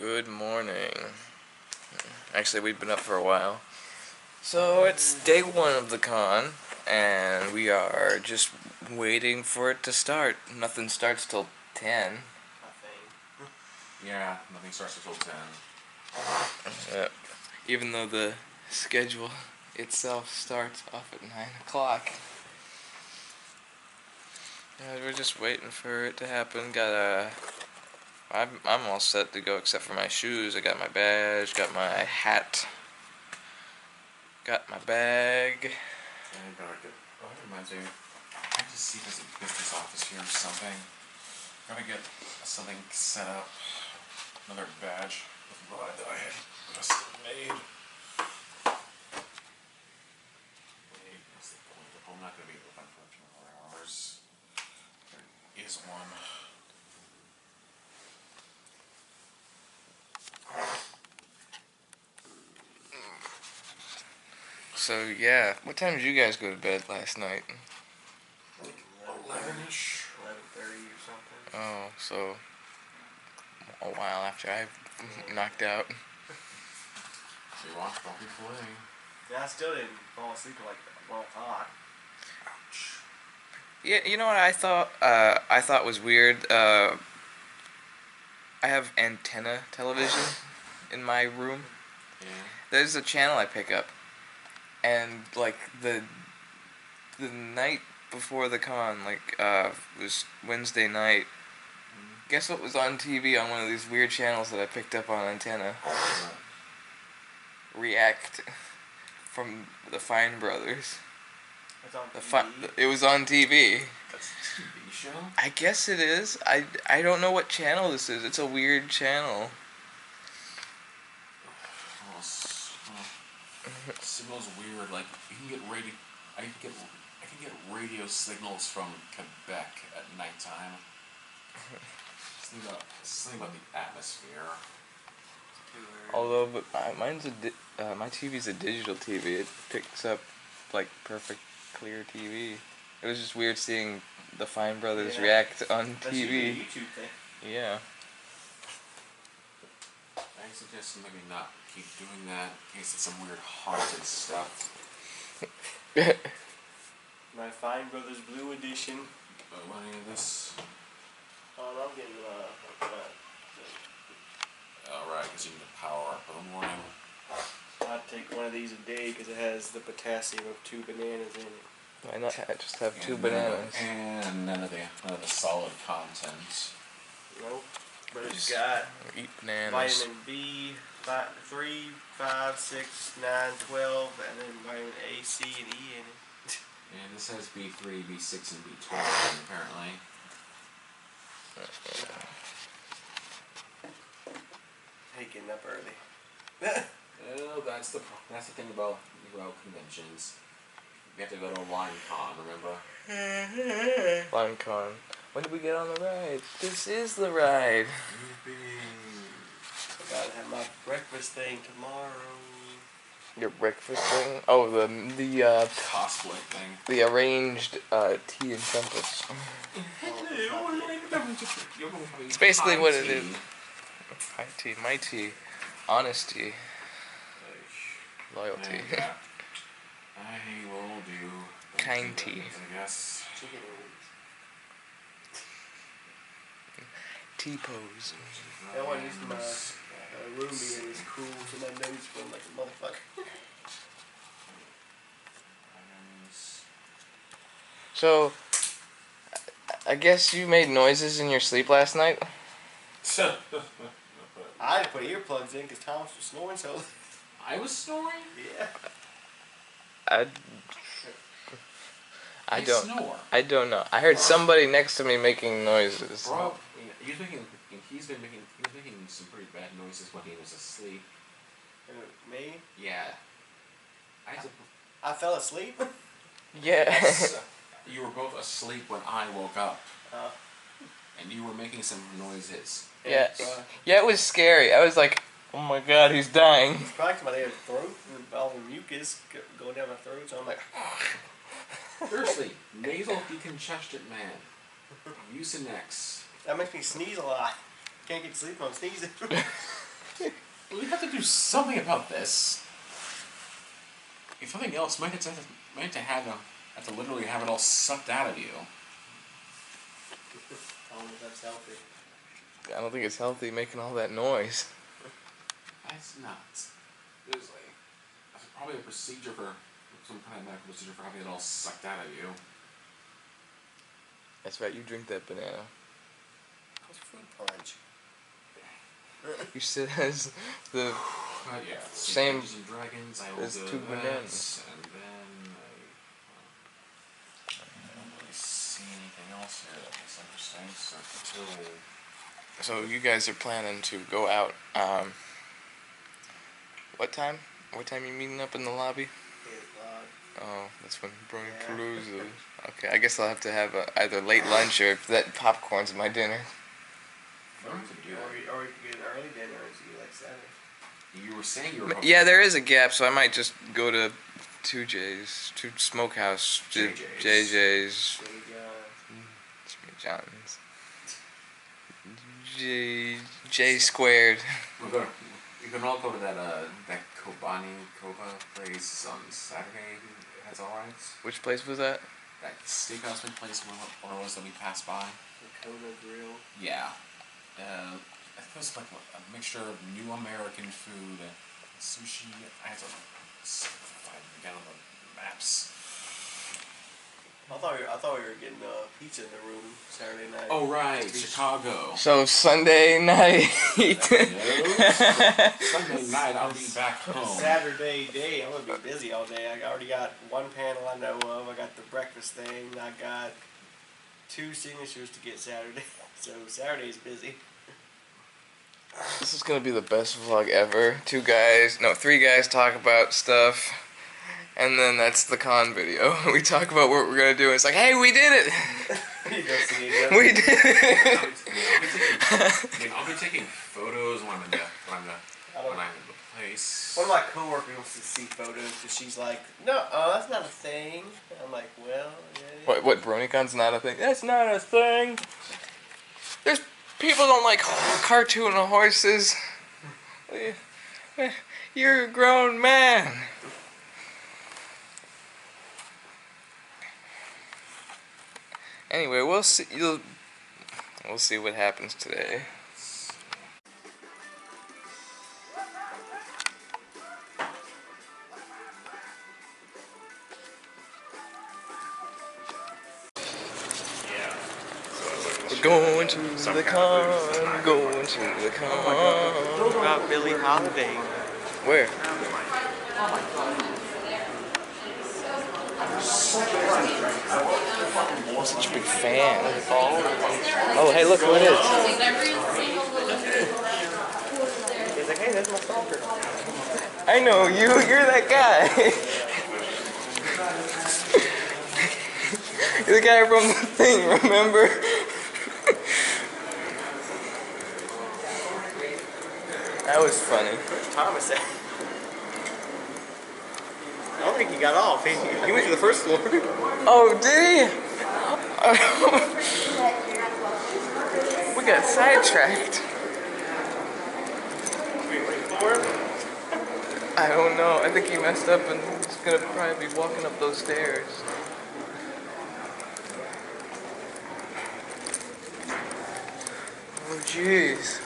Good morning. Actually, we've been up for a while. So it's day one of the con, and we are just waiting for it to start. Nothing starts till 10. Yeah, nothing starts until 10. Yep. Even though the schedule itself starts off at 9 o'clock. We're just waiting for it to happen. I'm all set to go except for my shoes. I got my badge, got my hat, got my bag. Yeah, I gotta get. Oh, that reminds me. I have to see if there's a business office here or something. Gotta get something set up. Another badge with blood that I had just made. Wait, what's the point? I'm not gonna be open for 2 more hours. There is one. So yeah, what time did you guys go to bed last night? Like 11-ish. 11:30 or something. Oh, so a while after I knocked out. We watched Bumpy play. Yeah, I still didn't fall asleep till like 12 o'clock. Ouch. Yeah, you know what I thought? I thought was weird. I have antenna television in my room. Yeah. There's a channel I pick up, and like the night before the con, like it was Wednesday night. Guess what was on TV on one of these weird channels that I picked up on antenna? React from the Fine Brothers. It's on TV. It was on TV. That's a TV show? I guess it is. I don't know what channel this is. It's a weird channel. Signal's weird. Like you can get radio. I can get radio signals from Quebec at nighttime. Something about the atmosphere. Although, but my TV's a digital TV. It picks up like perfect, clear TV. It was just weird seeing the Fine Brothers react on That's TV. usually a YouTube thing. Yeah. I suggest maybe not keep doing that in case it's some weird haunted stuff. My Fine Brothers Blue Edition. What any of this? Oh, no, I'm getting Alright, because you need to power up in the morning. I'd take one of these a day because it has the potassium of 2 bananas in it. Why not just have 2 bananas? And none of the solid content. Nope. But it's got Eat bananas. vitamin B, 3, 5, 6, 9, 12, and then vitamin A, C, and E in it. And this has B3, B6, and B12 apparently. Hate getting up early. Oh, that's the thing about conventions. We have to go to a line con, remember? Bronycon. When did we get on the ride? This is the ride. I gotta have my breakfast thing tomorrow. Your breakfast thing? Oh, the Cosplay thing. the arranged tea and crumpets. It's basically what it is. High tea, my tea, honesty, loyalty, Yeah. I will do kind tea, I guess. Chicken tea pose. That one used to my room being as cool, so my nose went like a motherfucker. So, I guess you made noises in your sleep last night? I had to put earplugs in because Thomas was snoring, so. I was snoring? Yeah. I snore. I don't know. I heard somebody next to me making noises. Bro, he was making some pretty bad noises when he was asleep. Me? Yeah. I fell asleep? Yeah. Yes, you were both asleep when I woke up. Oh. And you were making some noises. Yeah. Yeah, it was scary. I was like, oh my god, he's dying. It's probably because my throat and all the mucus going down my throat, so I'm like. Seriously, nasal decongestant man. Mucinex. That makes me sneeze a lot. Can't get to sleep when I'm sneezing. We have to do something about this. If nothing else, might have to literally have it all sucked out of you. I don't know if that's healthy. I don't think it's healthy making all that noise. It's not. There's probably a procedure for some kind of medical procedure for having it all sucked out of you. That's right, you drink that banana. What's fruit punch? You said as the Yeah, same Dungeons and Dragons. I will as do 2 that, bananas. and then I don't really see anything else here that's interesting. So you guys are planning to go out, what time? What time you meeting up in the lobby? 8 o'clock. Oh, that's when Brony Yeah. Cruise is. Okay, I guess I'll have to have either late lunch or if that popcorn's my dinner. Or you could do that. Or you could get an early dinner and see like Saturday. You were saying you were. Yeah, there is a gap, so I might just go to 2J's, to Smokehouse, JJ's. JJ's, Jimmy John's, J squared. You can all go to that Koba place on Saturday. That's all right. Which place was that? That steakhouse place, one of those that we passed by. The Kona Grill. Yeah. I think it was like a mixture of new American food, sushi. I have to find it again on the maps. I thought we were getting pizza in the room Saturday night. Oh right, Chicago. So Sunday night. Sunday night I'll be back home. Saturday day, I'm gonna be busy all day. I already got one panel I know of. I got the breakfast thing. I got 2 signatures to get Saturday. So Saturday's busy. This is gonna be the best vlog ever. 3 guys talk about stuff, and then that's the con video. We talk about what we're gonna do. And it's like, hey, we did it. You don't see it yet. We did it. I'll be taking photos when I'm in the place. One of my coworkers wants to see photos because she's like, no, that's not a thing. I'm like, well, yeah. What Bronycon's not a thing? That's not a thing. There's people don't like cartoon horses. You're a grown man. Anyway, we'll see. We'll see what happens today. We're going to the con. Going to the con. What about Billie Holiday? Where? I'm such a big fan. Oh, hey, look who it is. He's like, hey, that's my stalker. I know you. You're that guy. You're the guy from the thing, remember? That was funny. Where's Thomas at? I don't think he got off. He went to the first floor. Oh, did he? We got sidetracked. I don't know. I think he messed up and he's gonna probably be walking up those stairs. Oh, jeez.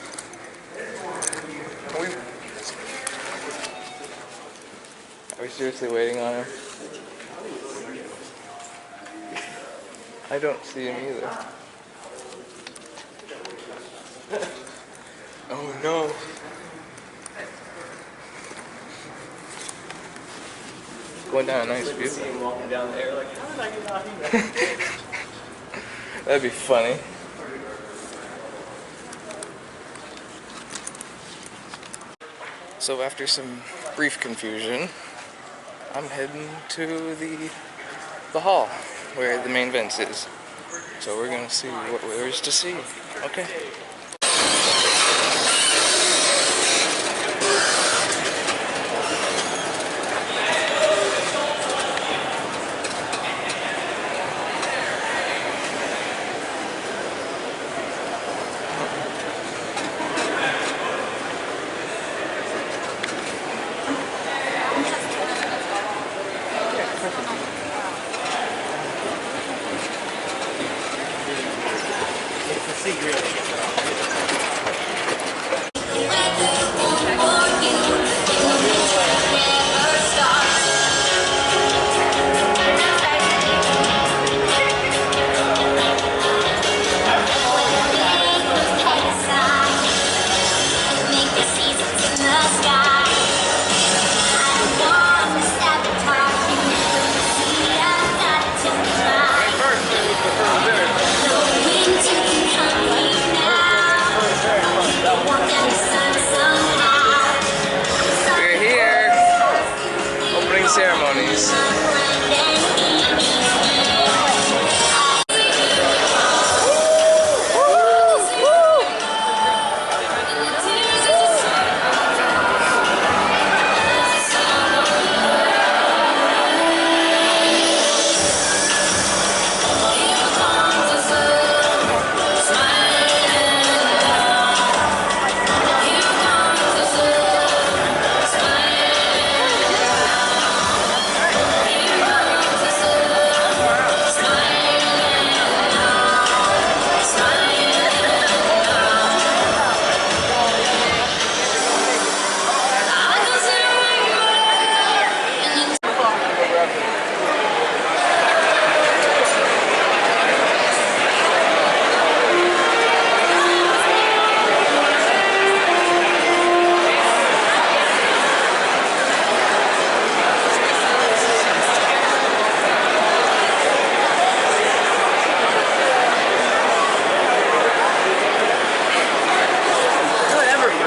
Are we seriously waiting on him? I don't see him either. Oh no. Going down a nice view. See him walking down there like, how did I get out here? That'd be funny. So after some brief confusion, I'm heading to the hall where the main Benn3's is. So we're gonna see what there is to see. Okay.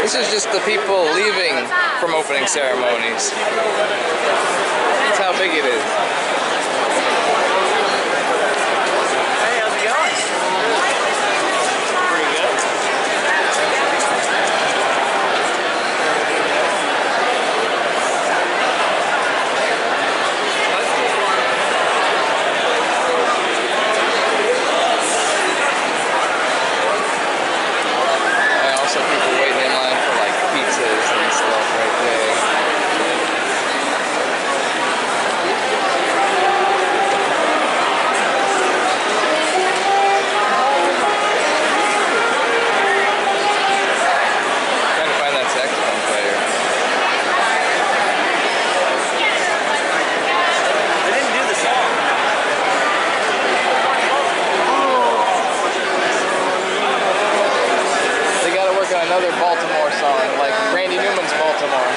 This is just the people leaving from opening ceremonies. That's how big it is. Hey, how's it going? Pretty good. And also people waiting in line for like pizzas and stuff right there. Trying to find that saxophone player. They didn't do the song. They gotta work on another Baltimore song, like Randy Newman's Baltimore.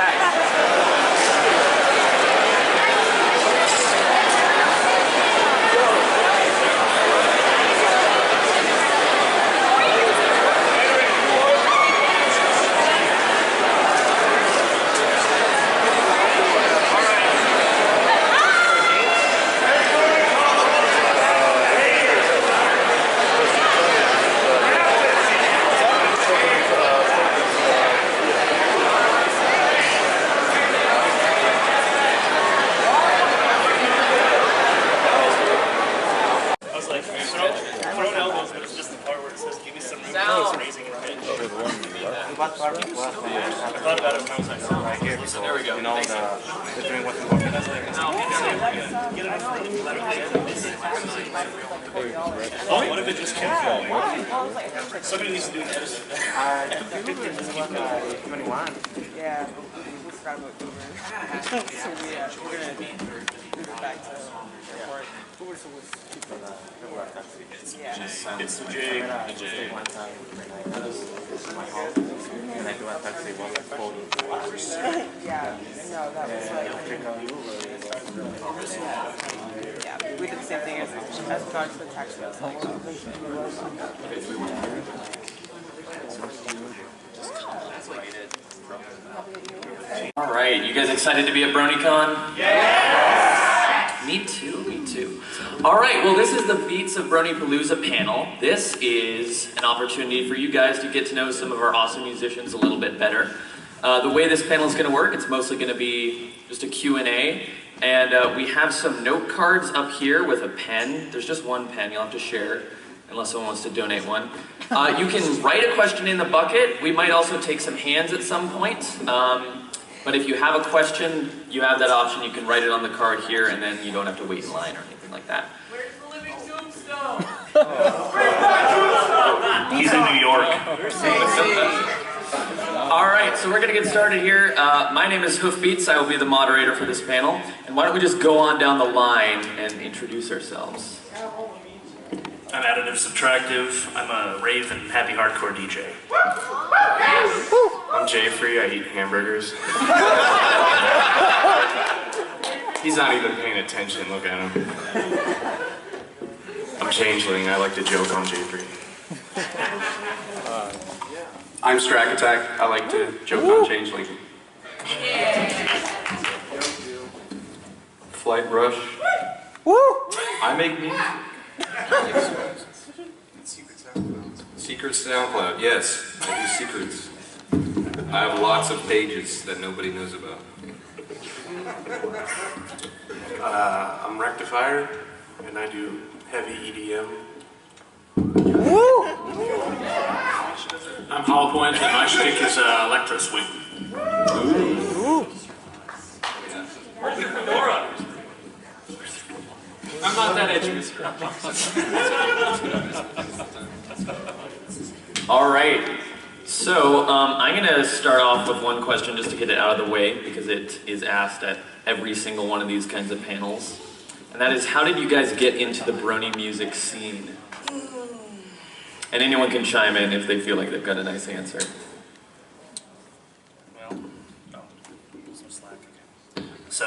I was like, throwing elbows, but it's just the part where it says, give me some room for raising your head. I thought about it when I was like, oh, right here. So there we go. You know, the drink wasn't working. I was like, get enough room to let it oh, what if it just kept going? Somebody needs to do an edit. Yeah, we forgot about Uber. So we're gonna move it back to airport. Uber's was cheaper than yeah. It's the J. And I do a taxi one like 40. Yeah, no, that was like yeah, we did the same thing as charged for taxi. All right, you guys excited to be at Bronycon? Yeah! Me too, me too. All right, well, this is the Beats of Bronypalooza panel. This is an opportunity for you guys to get to know some of our awesome musicians a little bit better. The way this panel is going to work, it's mostly going to be just a Q&A, and we have some note cards up here with a pen. There's just one pen, you'll have to share, unless someone wants to donate one. You can write a question in the bucket. We might also take some hands at some point. But if you have a question, you have that option. You can write it on the card here, and then you don't have to wait in line or anything like that. Where's the living tombstone? He's in New York. All right, so we're going to get started here. My name is Hoofbeats. I will be the moderator for this panel. And why don't we just go on down the line and introduce ourselves. I'm additive subtractive. I'm a rave and happy hardcore DJ. I'm Jay-free, I eat hamburgers. He's not even paying attention, look at him. I'm Changeling, I like to joke on Jay-free. I'm Strack Attack, I like to joke on Changeling. Flight Rush. I make music. Secret SoundCloud, yes, I do secrets. I have lots of pages that nobody knows about. I'm Rectifier, and I do heavy EDM. I'm Hollow Point, and my shtick is electro swing. I'm not that edgy. All right. So I'm going to start off with one question just to get it out of the way because it is asked at every single one of these kinds of panels. And that is, how did you guys get into the Brony music scene? And anyone can chime in if they feel like they've got a nice answer. Well, no, some slack. Okay. So,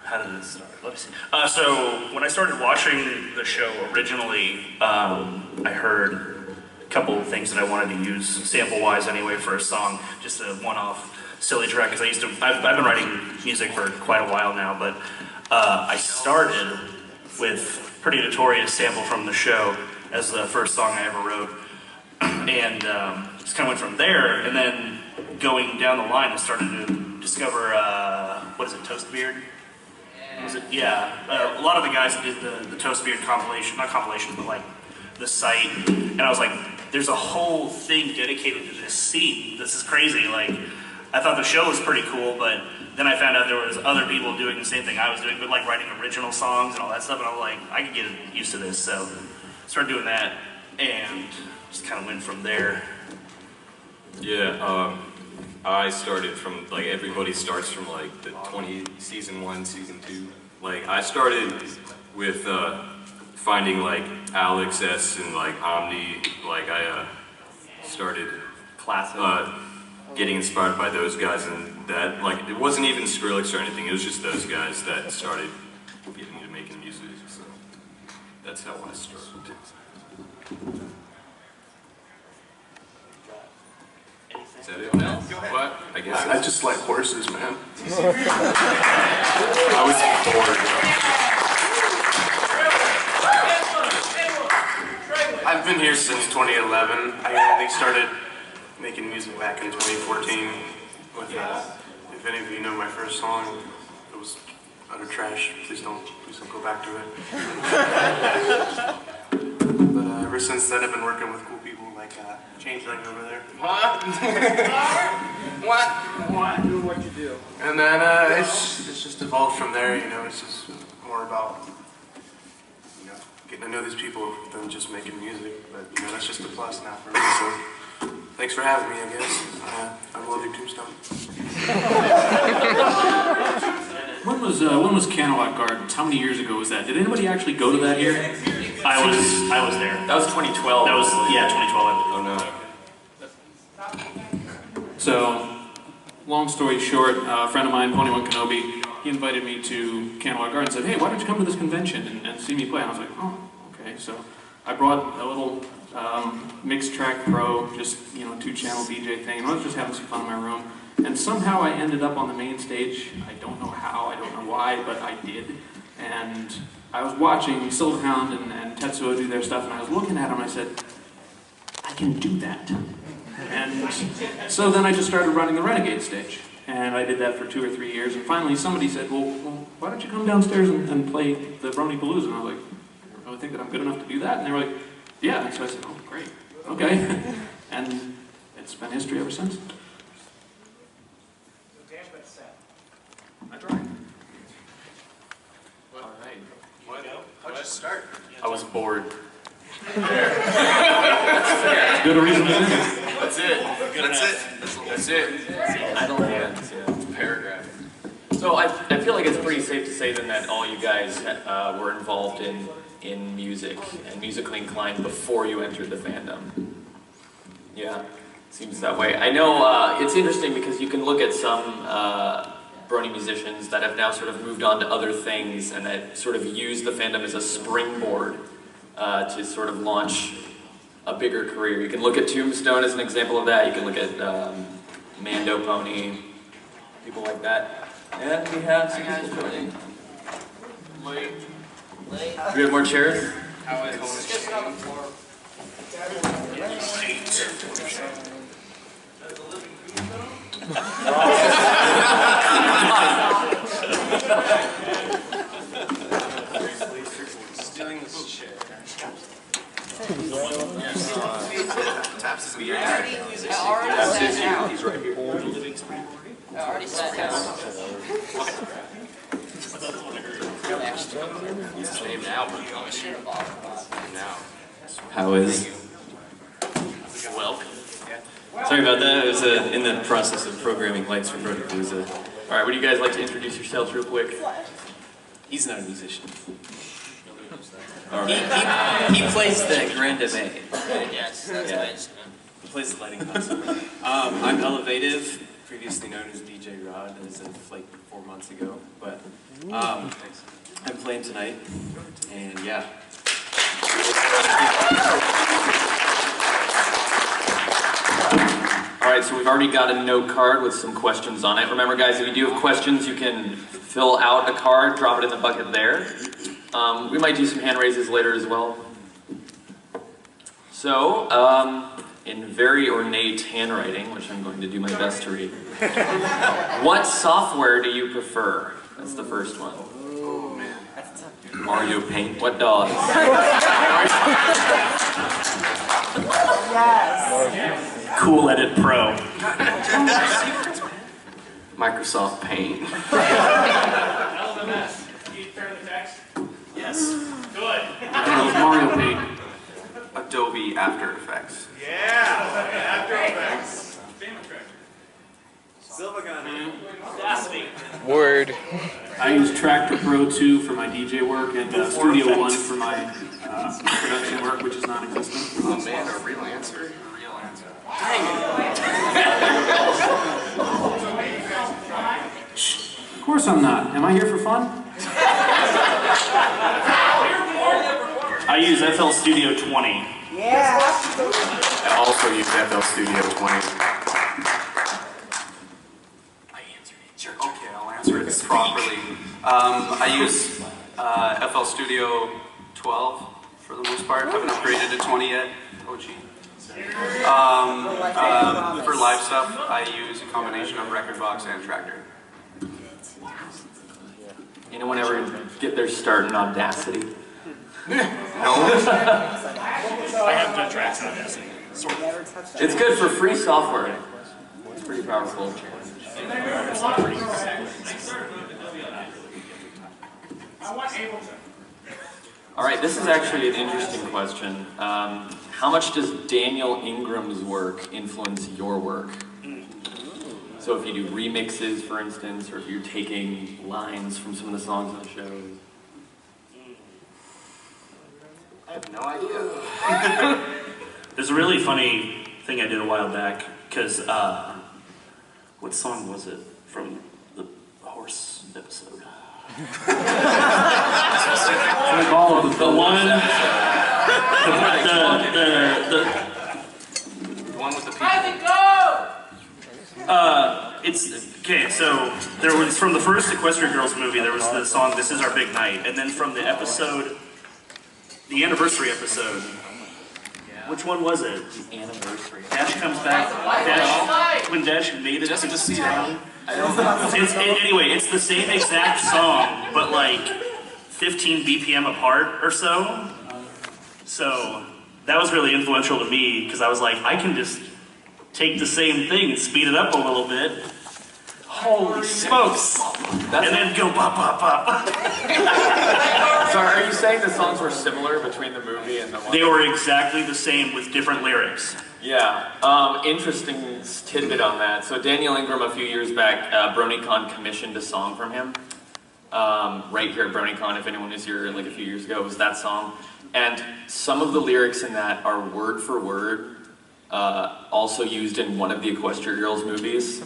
how did this start? Let me see. So when I started watching the show originally, I heard couple of things that I wanted to use, sample-wise anyway, for a song, just a one-off silly track, because I've been writing music for quite a while now, but I started with Pretty Notorious sample from the show as the first song I ever wrote, and just kind of went from there, and then going down the line, I started to discover, what is it, Toast Beard? Was it? Yeah, a lot of the guys that did the Toast Beard compilation, not compilation, but like the site, and I was like, there's a whole thing dedicated to this scene. This is crazy. Like, I thought the show was pretty cool, but then I found out there was other people doing the same thing I was doing, but like writing original songs and all that stuff, and I was like, I could get used to this, so started doing that, and just kind of went from there. Yeah, I started from, like, everybody starts from, like, the season 1, season 2. Like, I started with, finding, like, Alex S. and, like, Omni. Like, I, started getting inspired by those guys, and that, like, it wasn't even Skrillex or anything, it was just those guys that started getting me to making music, so that's how I started. Is that it? What? I guess I just like horses, man. I was bored. I've been here since 2011. I started making music back in 2014 with, if any of you know my first song, it was utter trash. Please don't go back to it. But ever since then, I've been working with cool people like Changeling over there. What? Do what you do. And then it's just evolved from there. You know, it's just more about getting to know these people than just making music. But you know, that's just a plus now for me. So thanks for having me. I guess I love your tombstone. When was Candlelight Gardens? How many years ago was that? Did anybody actually go to that here? I was there. That was 2012. That was, yeah, 2012. Oh no. So, long story short, a friend of mine, Pony One Kenobi, he invited me to Candlelight Gardens and said, hey, why don't you come to this convention and see me play? And I was like, oh, okay. So I brought a little Mix Track Pro, just, 2-channel DJ thing, and I was just having some fun in my room. And somehow I ended up on the main stage. I don't know how, I don't know why, but I did. And I was watching Silverhound and Tetsuo do their stuff, and I was looking at them and I said, I can do that. And so then I just started running the Renegade stage. And I did that for 2 or 3 years, and finally somebody said, well why don't you come downstairs and play the Bronypalooza? And I was like, I don't really think that I'm good enough to do that. And they were like, yeah. And so I said, oh, great, okay. And it's been history ever since. I tried. All right. How'd you start? I was bored. That's good a reason to do. That's it. That's it. Idle hands, yeah. Paragraph. So I feel like it's pretty safe to say then that all you guys were involved in music and musically inclined before you entered the fandom. Yeah, seems that way. I know it's interesting because you can look at some Brony musicians that have now sort of moved on to other things and that sort of use the fandom as a springboard to sort of launch a bigger career. You can look at Tombstone as an example of that. You can look at Mando Pony, people like that. And we have some people joining. Do we have more chairs? Just sit on the floor. Stealing this chair. Taps is here. I already sat down. He's right here. I already sat down. He's his name now, but now. How is? Welcome. Sorry about that. I was in the process of programming lights for Bronycon. All right, would you guys like to introduce yourselves real quick? He's not a musician. All right. He plays the Grand Ave. Yes, that's nice. He plays the lighting console. I'm Elevative, previously known as DJ Rod, as of like 4 months ago. But I'm playing tonight, and yeah. Alright, so we've already got a note card with some questions on it. Remember guys, if you do have questions, you can fill out a card, drop it in the bucket there. We might do some hand raises later as well. So, in very ornate handwriting, which I'm going to do my best to read. What software do you prefer? That's the first one. Oh man. Mario Paint. What dogs? Yes. Cool Edit Pro. Microsoft Paint. LMS. You turn the text? Yes. Good. Mario Paint. Adobe After Effects. After Effects. Word. I use Tractor Pro 2 for my DJ work and Studio One for my production work, which is non-existent. Oh man, a real answer? A real answer. Of course I'm not. Am I here for fun? I use FL Studio 20. Yeah. I also use FL Studio 20. Okay, I'll answer it properly. I use FL Studio 12 for the most part. I haven't upgraded to 20 yet. OG. For live stuff, I use a combination of Rekordbox and Tractor. Anyone ever get their start in Audacity? I have done tracks on Audacity. It's good for free software. It's pretty powerful. Alright, this is actually an interesting question. How much does Daniel Ingram's work influence your work? So if you do remixes, for instance, or if you're taking lines from some of the songs on the show. I have no idea. There's a really funny thing I did a while back, because, what song was it from the horse episode? The one with the people. It's okay. So there was from the first Equestria Girls movie. There was the song "This Is Our Big Night," and then from the episode, the anniversary episode. Which one was it? The anniversary. Dash comes back. When Dash made it to the town. Anyway, it's the same exact song, but like 15 BPM apart or so. So that was really influential to me because I was like, I can just take the same thing and speed it up a little bit. Holy smokes! And then go bop bop bop. So are you saying the songs were similar between the movie and the one? They were exactly the same with different lyrics. Yeah, interesting tidbit on that. So Daniel Ingram a few years back, Bronycon commissioned a song from him. Right here at Bronycon, if anyone is here like a few years ago, it was that song. And some of the lyrics in that are word for word, also used in one of the Equestria Girls movies.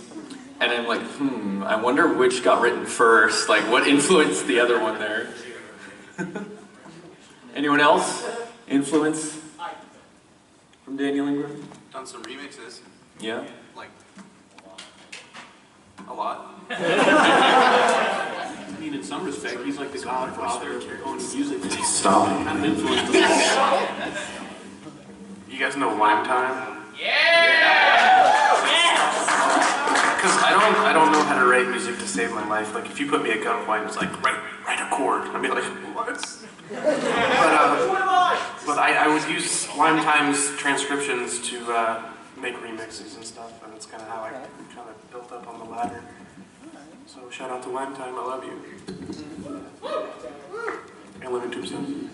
And I'm like, I wonder which got written first, like what influenced the other one there. Anyone else? Influence from Daniel Ingram? Done some remixes. Yeah? Like, a lot. I mean, in some respect, he's like the godfather of component music. Stop. Kind of influenced the You guys know Lime Time? Because I don't know how to write music to save my life. Like if you put me at gunpoint, it's like write a chord. I'd be like, what? But I would use Lime Time's transcriptions to make remixes and stuff, and that's kind of how I kind of built up on the ladder. So shout out to Lime Time, I love you. And Living Tombstone.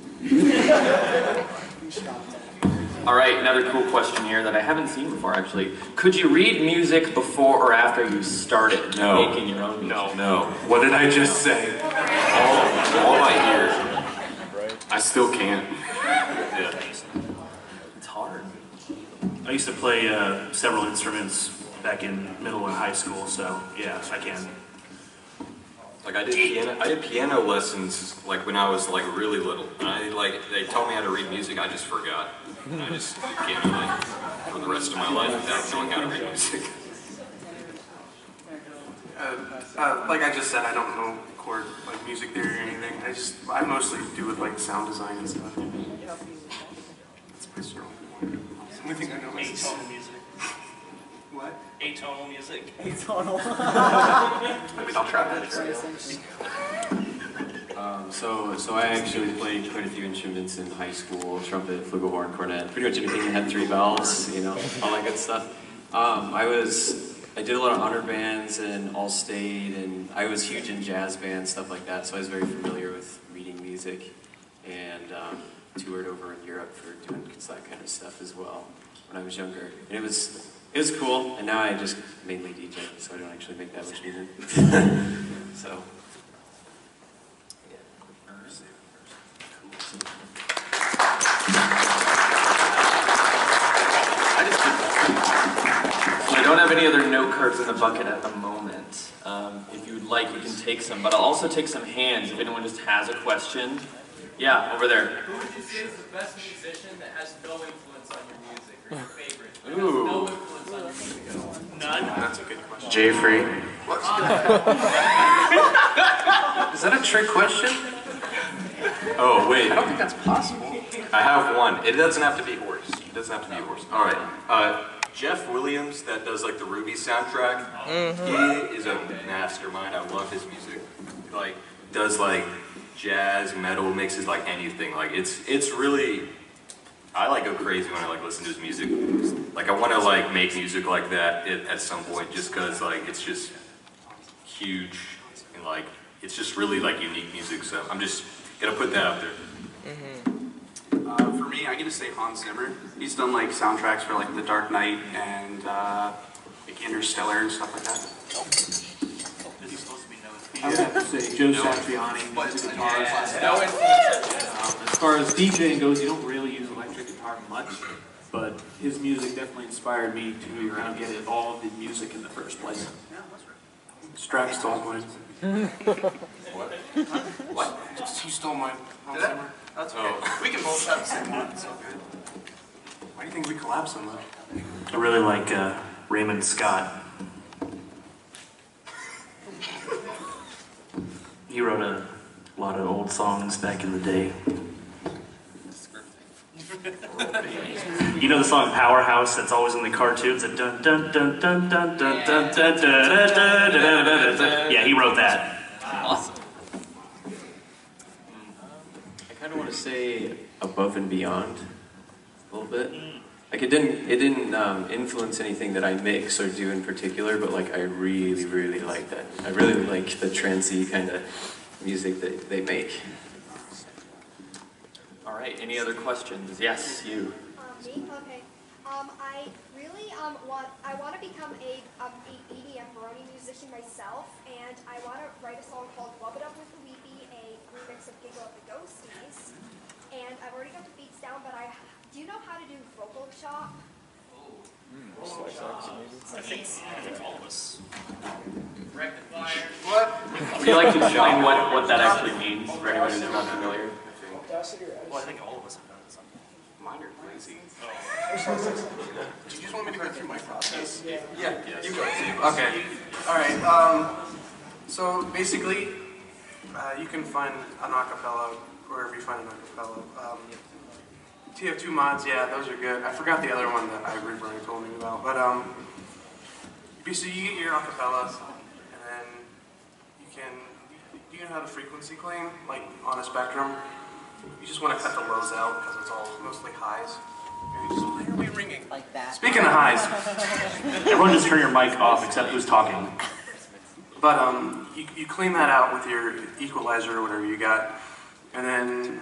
Alright, another cool question here that I haven't seen before actually. Could you read music before or after you started making your own music? No. What did I just say? All my ears. I still can't. Yeah. It's hard. I used to play several instruments back in middle and high school, so yeah, I can. Like I did piano lessons like when I was like really little. And they taught me how to read music. I just forgot. I just can't do that. for the rest of my life without knowing how to read music. Like I just said, I don't know chord, like music theory or anything. I mostly do with like sound design and stuff. That's my strong point. It's the only thing I know is Atonal music. What? Atonal music. Atonal. I mean, I'll try that. So I actually played quite a few instruments in high school: trumpet, flugelhorn, cornet, pretty much anything that had 3 valves, you know, all that good stuff. I did a lot of honor bands and all-state, and I was huge in jazz bands, stuff like that. So I was very familiar with reading music, and toured over in Europe for doing that kind of stuff as well when I was younger. And it was cool. And now I just mainly DJ, so I don't actually make that much music. So. I don't have any other note cards in the bucket at the moment. If you would like, you can take some, but I'll also take some hands if anyone just has a question. Yeah, over there. Who would you say is the best musician that has no influence on your music, or your favorite? That Ooh. has no influence on your music at all? None. That's a good question. Jay Free. What? Is that a trick question? Oh, wait. I don't think that's possible. I have one. It doesn't have to be horse. It doesn't have to be horse. All right. Jeff Williams, that does like the Ruby soundtrack. He is a mastermind. I love his music. He, like, does like jazz, metal, mixes like anything. Like it's really. I like go crazy when I like listen to his music. Like I want to like make music like that at some point, just cause like it's just huge and like it's just really like unique music. So I'm just gonna put that out there. For me, I get to say Hans Zimmer. He's done like soundtracks for like The Dark Knight and like Interstellar and stuff like that. He's supposed to be known. I would have to say Joe Satriani, he's a guitarist. No influence. As far as DJing goes, you don't really use electric guitar much, but his music definitely inspired me to kind of get involved in music in the first place. Straps stole mine. What? What? He stole my Hans Zimmer. That's okay. We can both have the same one. It's all good. Why do you think we collab so much? I really like Raymond Scott. He wrote a lot of old songs back in the day. You know the song Powerhouse that's always in the cartoons? That dun dun dun dun dun dun dun dun dun dun dun. Yeah, he wrote that. Awesome. I kind of want to say above and beyond a little bit. Like it didn't influence anything that I mix or do in particular, but like I really, really like that. I really like the trancey kind of music that they make. All right, any other questions? Yes, you. Me? Okay. I really want to become a EDM Brony musician myself, and I want to write a song called Love It Up with the Weepy, a remix of Giggle of the Ghosties. And I've already got the beats down, but do you know how to do vocal shop? I think all of us. Rectifier. What? Would you like to explain what that actually means for anyone who's not familiar? Well, I think all of us have done it something. Mine are crazy. Do you just want me to go through my process? Yeah, you go. Okay. Alright, so basically, you can find an acapella wherever you find an acapella. TF2 mods, yeah, those are good. I forgot the other one that Ivory Brony told me about, but basically you get your acapella, and then you know how to frequency clean, like on a spectrum? You just want to cut the lows out because it's all mostly highs. Why are we ringing? Like that. Speaking of highs. Everyone just turn your mic off except who's talking. But you clean that out with your equalizer or whatever you got. And then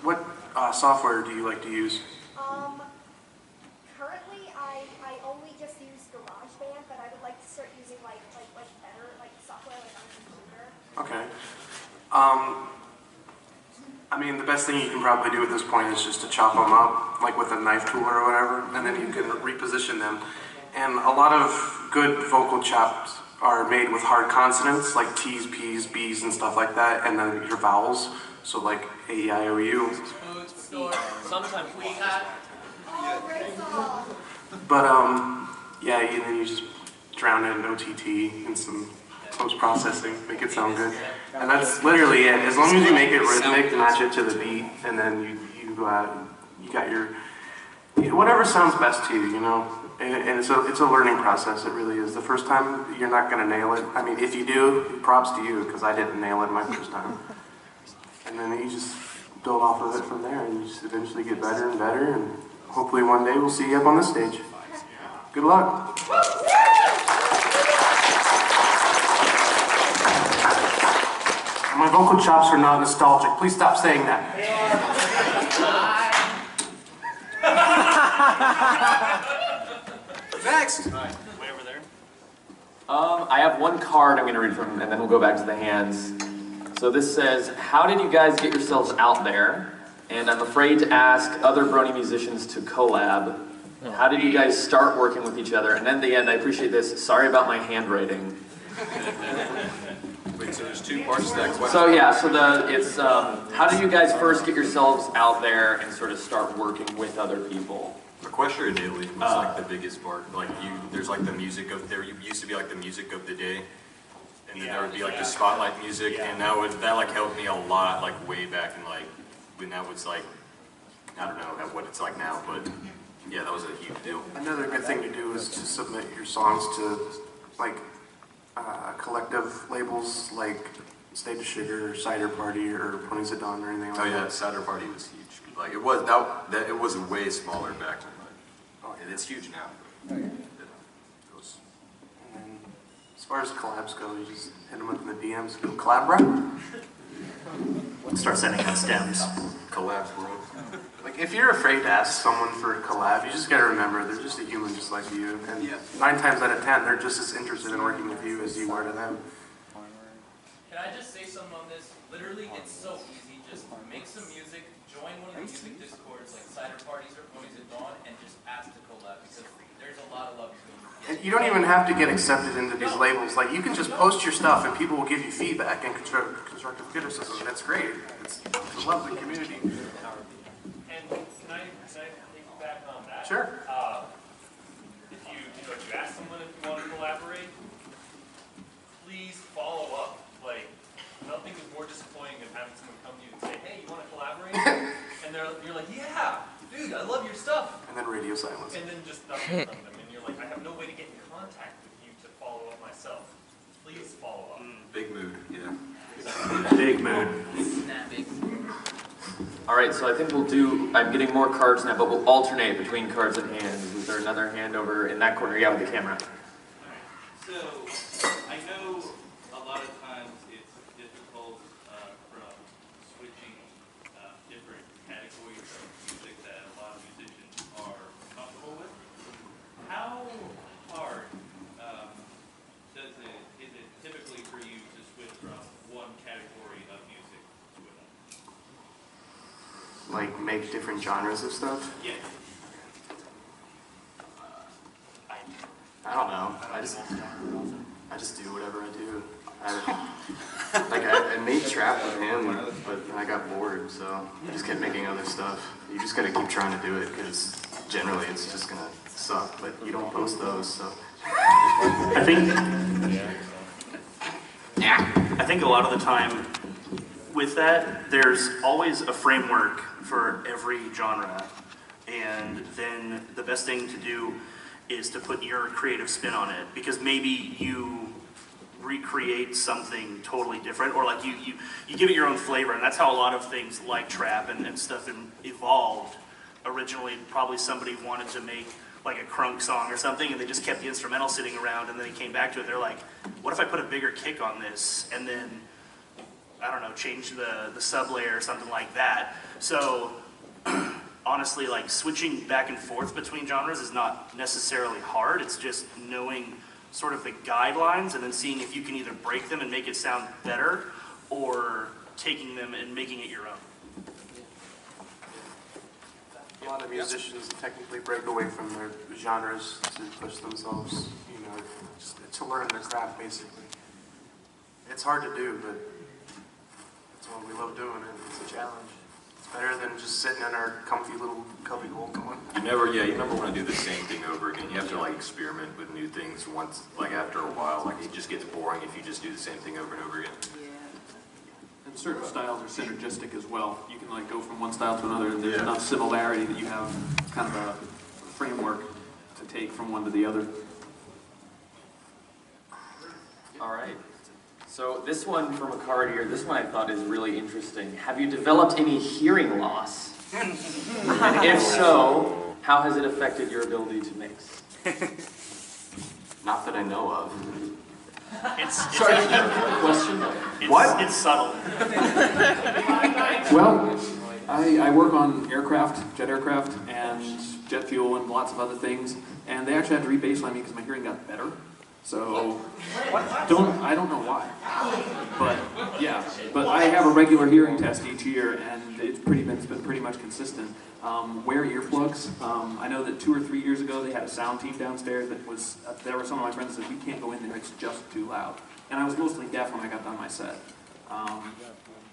what software do you like to use? Currently I only just use GarageBand, but I would like to start using like better software like on a computer. Okay. I mean, the best thing you can probably do at this point is just to chop them up, like with a knife tool or whatever, and then you can reposition them. And a lot of good vocal chops are made with hard consonants, like T's, P's, B's, and stuff like that, and then your vowels, so like A, E, I, O, U. Sometimes we had. Oh, great song. But yeah, and then you just drown it in OTT and some post-processing, make it sound good. And that's literally it. As long as you make it rhythmic, match it to the beat, and then you go out and you got your, whatever sounds best to you, you know? And it's a learning process, it really is. The first time, you're not gonna nail it. I mean, if you do, props to you, because I didn't nail it my first time. And then you just build off of it from there, and you just eventually get better and better, and hopefully one day we'll see you up on this stage. Good luck. My vocal chops are not nostalgic. Please stop saying that. Next. Way over there. I have one card I'm going to read from, and then we'll go back to the hands. So this says, how did you guys get yourselves out there? And I'm afraid to ask other Brony musicians to collab. How did you guys start working with each other? And then at the end, I appreciate this. Sorry about my handwriting. Wait, so there's two parts to that question? So yeah, so it's how did you guys first get yourselves out there and sort of start working with other people? Equestria Daily was like the biggest part. Like there's like the music of, there used to be like the music of the day. And then there would be like the spotlight music, and that like helped me a lot, like way back in like, when that was like, I don't know what it's like now, but yeah, that was a huge deal. Another good thing to do is to submit your songs to like collective labels like State of Sugar or Cider Party or Ponies at Dawn or anything like that. Oh yeah, Cider Party was huge. Like it was way smaller back then, but it's huge now. Oh, yeah. And as far as collabs go, you just hit them up in the DMs. Go collab, bro. Start sending out stems. Collabs, bro. Like if you're afraid to ask someone for a collab, you just gotta remember they're just a human just like you. And 9 times out of 10, they're just as interested in working with you as you are to them. Can I just say something on this? Literally, it's so easy. Just make some music, join one of the music discords like Cider Parties or Ponies at Dawn, and just ask to collab because there's a lot of love between you. And you don't even have to get accepted into these labels. Like you can just post your stuff and people will give you feedback and constructive criticism. That's great. It's a lovely community. And can I piggyback on that? Sure. If you ask someone if you want to collaborate, please follow up. Like, nothing is more disappointing than having someone come to you and say, hey, you want to collaborate? And you're like, yeah, dude, I love your stuff. And then radio silence. And then just nothing from them. And you're like, I have no way to get in contact with you to follow up myself. Please follow up. Big mood, yeah. Big mood. All right, so I think we'll do, I'm getting more cards now, but we'll alternate between cards and hands. Is there another hand over in that corner? Yeah, with the camera. So, I know a lot of times it's difficult from switching different categories of music that a lot of musicians are comfortable with. How hard is it typically for you to switch from one category of music to another? Like make different genres of stuff? Yeah. I don't know. I just do whatever I do. I made trap with him, but then I got bored, so I just kept making other stuff. You just gotta keep trying to do it, because generally it's just gonna suck, but you don't post those, so. I think a lot of the time with that, there's always a framework for every genre, and then the best thing to do is to put your creative spin on it, because maybe you recreate something totally different, or like you give it your own flavor, and that's how a lot of things like trap and stuff evolved. Originally, probably somebody wanted to make like a crunk song or something, and they just kept the instrumental sitting around, and then they came back to it, they're like, what if I put a bigger kick on this, and then, I don't know, change the sub layer or something like that. So, honestly, like switching back and forth between genres is not necessarily hard, it's just knowing sort of the guidelines and then seeing if you can either break them and make it sound better, or taking them and making it your own. A lot of musicians technically break away from their genres to push themselves, you know, just to learn their craft, basically. It's hard to do, but it's what we love doing, and it's a challenge. better than just sitting in our comfy little cubbyhole going. You never want to do the same thing over again. You have to like experiment with new things once, like after a while. Like it just gets boring if you just do the same thing over and over again. And certain styles are synergistic as well. You can like go from one style to another, and there's enough similarity that you have kind of a framework to take from one to the other. All right. So this one from a card here, this one I thought is really interesting. Have you developed any hearing loss? And if so, how has it affected your ability to mix? Not that I know of. Sorry, question? What? It's subtle. Well, I work on aircraft, jet aircraft, and jet fuel and lots of other things, and they actually had to re-baseline me because my hearing got better. So, I don't know why, but yeah. But I have a regular hearing test each year, and it's been pretty much consistent. Wear earplugs. I know that 2 or 3 years ago they had a sound team downstairs that was. There were some of my friends that said, "We can't go in there; it's just too loud." And I was mostly deaf when I got done my set.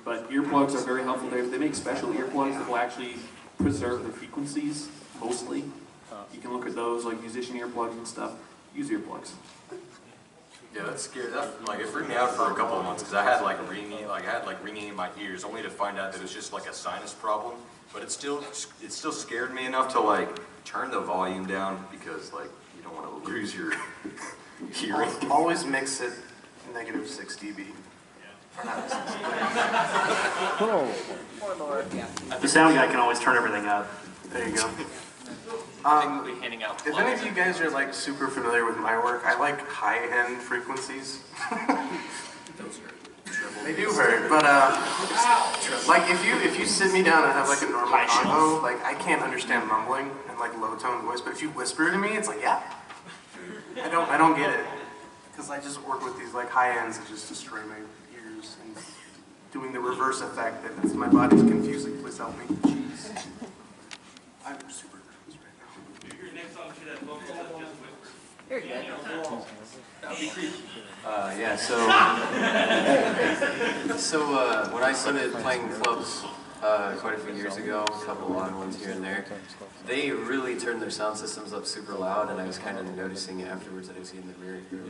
But earplugs are very helpful. They make special earplugs that will actually preserve the frequencies mostly. You can look at those like musician earplugs and stuff. Use earplugs. Yeah, that's scary. It freaked me out for a couple of months because I had ringing in my ears, only to find out that it was just like a sinus problem. But it still scared me enough to like turn the volume down because like you don't want to lose your hearing. Always mix it -6 dB. The sound guy can always turn everything up. There you go. We'll be handing out If any of you guys are like super familiar with my work, I like high-end frequencies. They do hurt, but like if you sit me down and have like a normal convo, like I can't understand mumbling and like low-tone voice, but if you whisper to me, it's like I don't get it because I just work with these like high ends that just destroy my ears and doing the reverse effect that my body's confusing. Please help me. Jeez. I'm super. Yeah, so when I started playing clubs quite a few years ago, a couple odd ones here and there, they really turned their sound systems up super loud, and I was kind of noticing it afterwards that I was getting the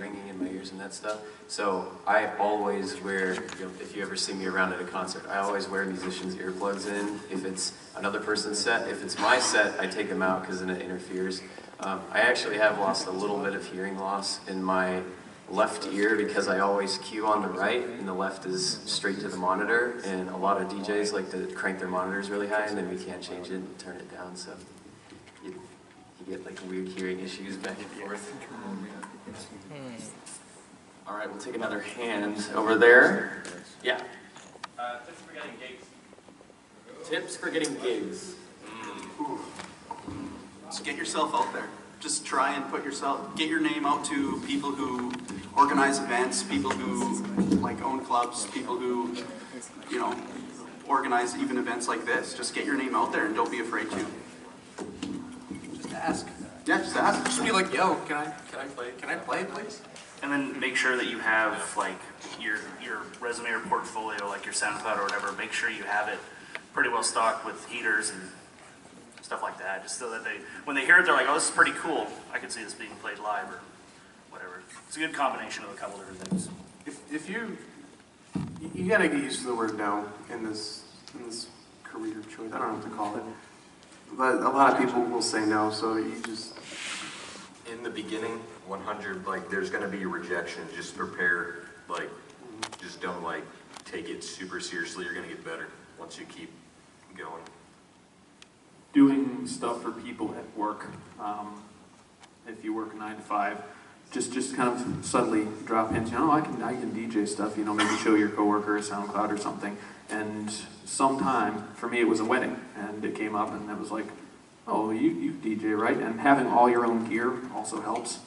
ringing in my ears and that stuff. So I always wear, if you ever see me around at a concert, I always wear musicians' earplugs in. If it's another person's set, if it's my set, I take them out because then it interferes. I actually have lost a little bit of hearing loss in my left ear because I always cue on the right and the left is straight to the monitor, and a lot of DJs like to crank their monitors really high and then we can't change it and turn it down, so you get like weird hearing issues back and forth. All right, we'll take another hand over there. Yeah. Tips for getting gigs. Tips for getting gigs. Just get yourself out there. Just try and get your name out to people who organize events, people who like own clubs, people who, organize even events like this. Just get your name out there and don't be afraid to. Just ask. Yeah, just ask. Just be like, yo, can I play, please? And then make sure that you have like your resume or portfolio, like your SoundCloud or whatever. Make sure you have it pretty well stocked with heaters and stuff like that, just so that when they hear it, they're like, oh, this is pretty cool. I could see this being played live or whatever. It's a good combination of a couple different things. If you gotta get used to the word no in this career choice. I don't know what to call it, but a lot of people will say no. So you just in the beginning, 100 like there's gonna be rejection. Just prepare. Like just don't like take it super seriously. You're gonna get better once you keep going. Doing stuff for people at work. If you work 9 to 5, just kind of subtly drop hints. I can DJ stuff. Maybe show your coworker a SoundCloud or something. And sometime for me it was a wedding, and it came up, and it was like, oh, you DJ, right? And having all your own gear also helps,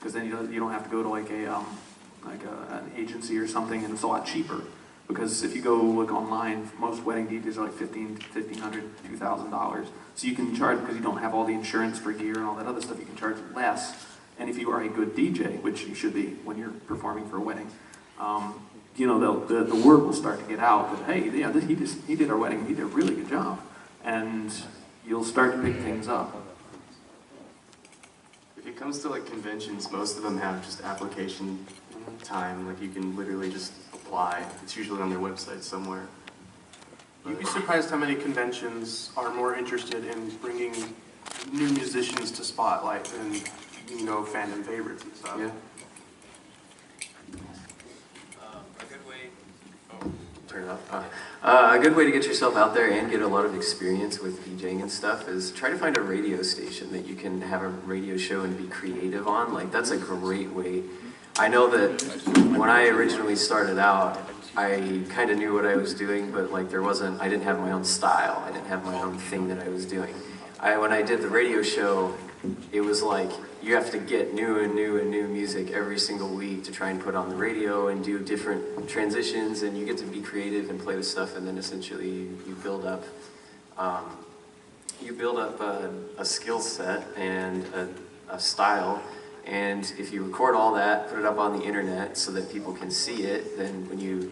because then you don't have to go to like an agency or something, and it's a lot cheaper. Because if you go look online, most wedding DJs are like $1,500, $2,000. So you can charge, because you don't have all the insurance for gear and all that other stuff, you can charge less. And if you are a good DJ, which you should be when you're performing for a wedding, you know, the word will start to get out that, hey, yeah, he did our wedding, he did a really good job. And you'll start to pick things up. If it comes to like conventions, most of them have just application time. Like you can literally just apply. It's usually on their website somewhere. You'd be surprised how many conventions are more interested in bringing new musicians to spotlight than, you know, fandom favorites and stuff. Yeah. A good way. Oh, turn it off. A good way to get yourself out there and get a lot of experience with DJing and stuff is try to find a radio station that you can have a radio show and be creative on. Like, that's a great way. I know that when I originally started out, I kind of knew what I was doing, but like I didn't have my own style. I didn't have my own thing that I was doing. When I did the radio show, it was like you have to get new music every single week to try and put on the radio and do different transitions, and you get to be creative and play with stuff, and then essentially you build up a skill set and a style. And if you record all that, put it up on the internet so that people can see it, then when you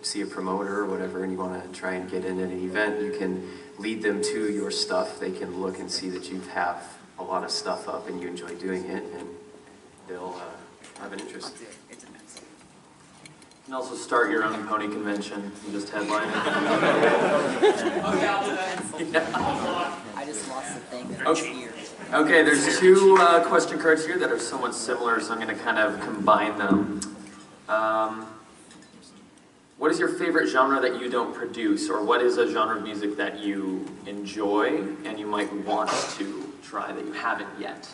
see a promoter or whatever and you want to try and get in at an event, you can lead them to your stuff. They can look and see that you have a lot of stuff up and you enjoy doing it, and they'll have an interest. You can also start your own pony convention and just headline it. I just lost the thing. Okay. Okay, there's two question cards here that are somewhat similar, so I'm going to kind of combine them. What is your favorite genre that you don't produce, or what is a genre of music that you enjoy and you might want to try that you haven't yet?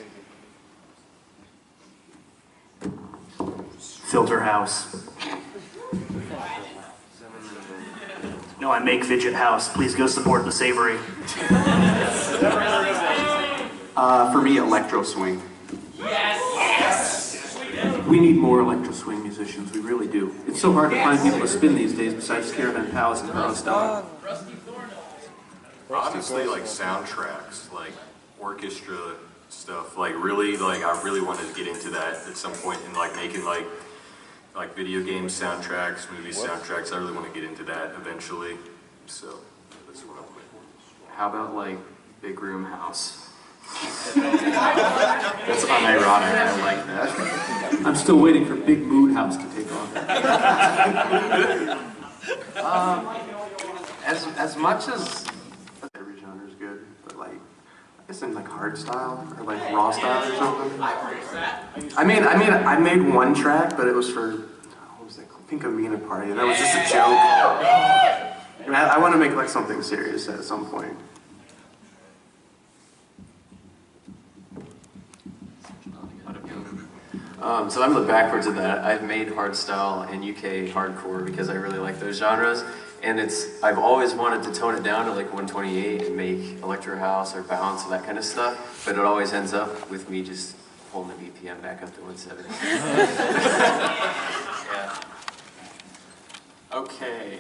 Filter House. No, I make Fidget House. Please go support the Savory. For me, electro swing. Yes! We need more electro swing musicians, we really do. It's so hard to find people to spin these days besides Caravan Palace and Carlos Dog. Honestly, like soundtracks, like orchestra stuff, like really, like I really wanted to get into that at some point, and like making like video game soundtracks, movie soundtracks. I really want to get into that eventually. So that's what I'm with. How about like Big Room House? That's unironic, I like that. I'm still waiting for Big Mood House to take off. As much as every genre is good, but like I guess in like hard style or like raw style or something. I made one track, but it was for what was it called? Pink Amina Party, and that was just a joke. And I want to make like something serious at some point. So I'm the backwards of that. I've made hardstyle and UK hardcore because I really like those genres, and I've always wanted to tone it down to like 128 and make electro house or bounce and that kind of stuff, but it always ends up with me just pulling the BPM back up to 170. Yeah. Okay.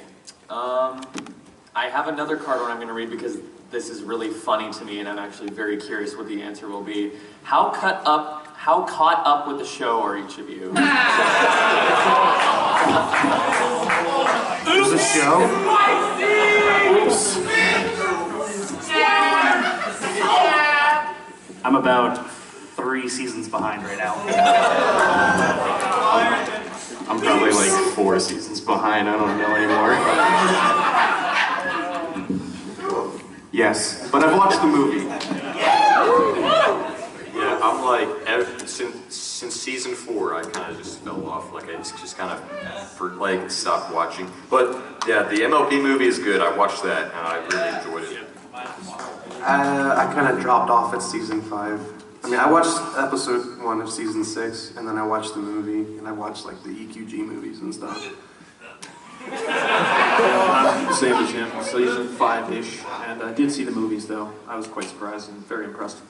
I have another card one I'm going to read because this is really funny to me, and I'm actually very curious what the answer will be. How caught up with the show are each of you? There's a show? Oops. I'm about 3 seasons behind right now. I'm probably like 4 seasons behind. I don't know anymore. Yes, but I've watched the movie. Yeah, I'm like, since season 4, I kind of just fell off. Like, I just kind of, stopped watching. But, yeah, the MLP movie is good. I watched that, and I really enjoyed it. I kind of dropped off at season 5. I mean, I watched episode 1 of season 6, and then I watched the movie, and I watched, like, the EQG movies and stuff. Same as him, season 5-ish, and I did see the movies though. I was quite surprised and very impressed.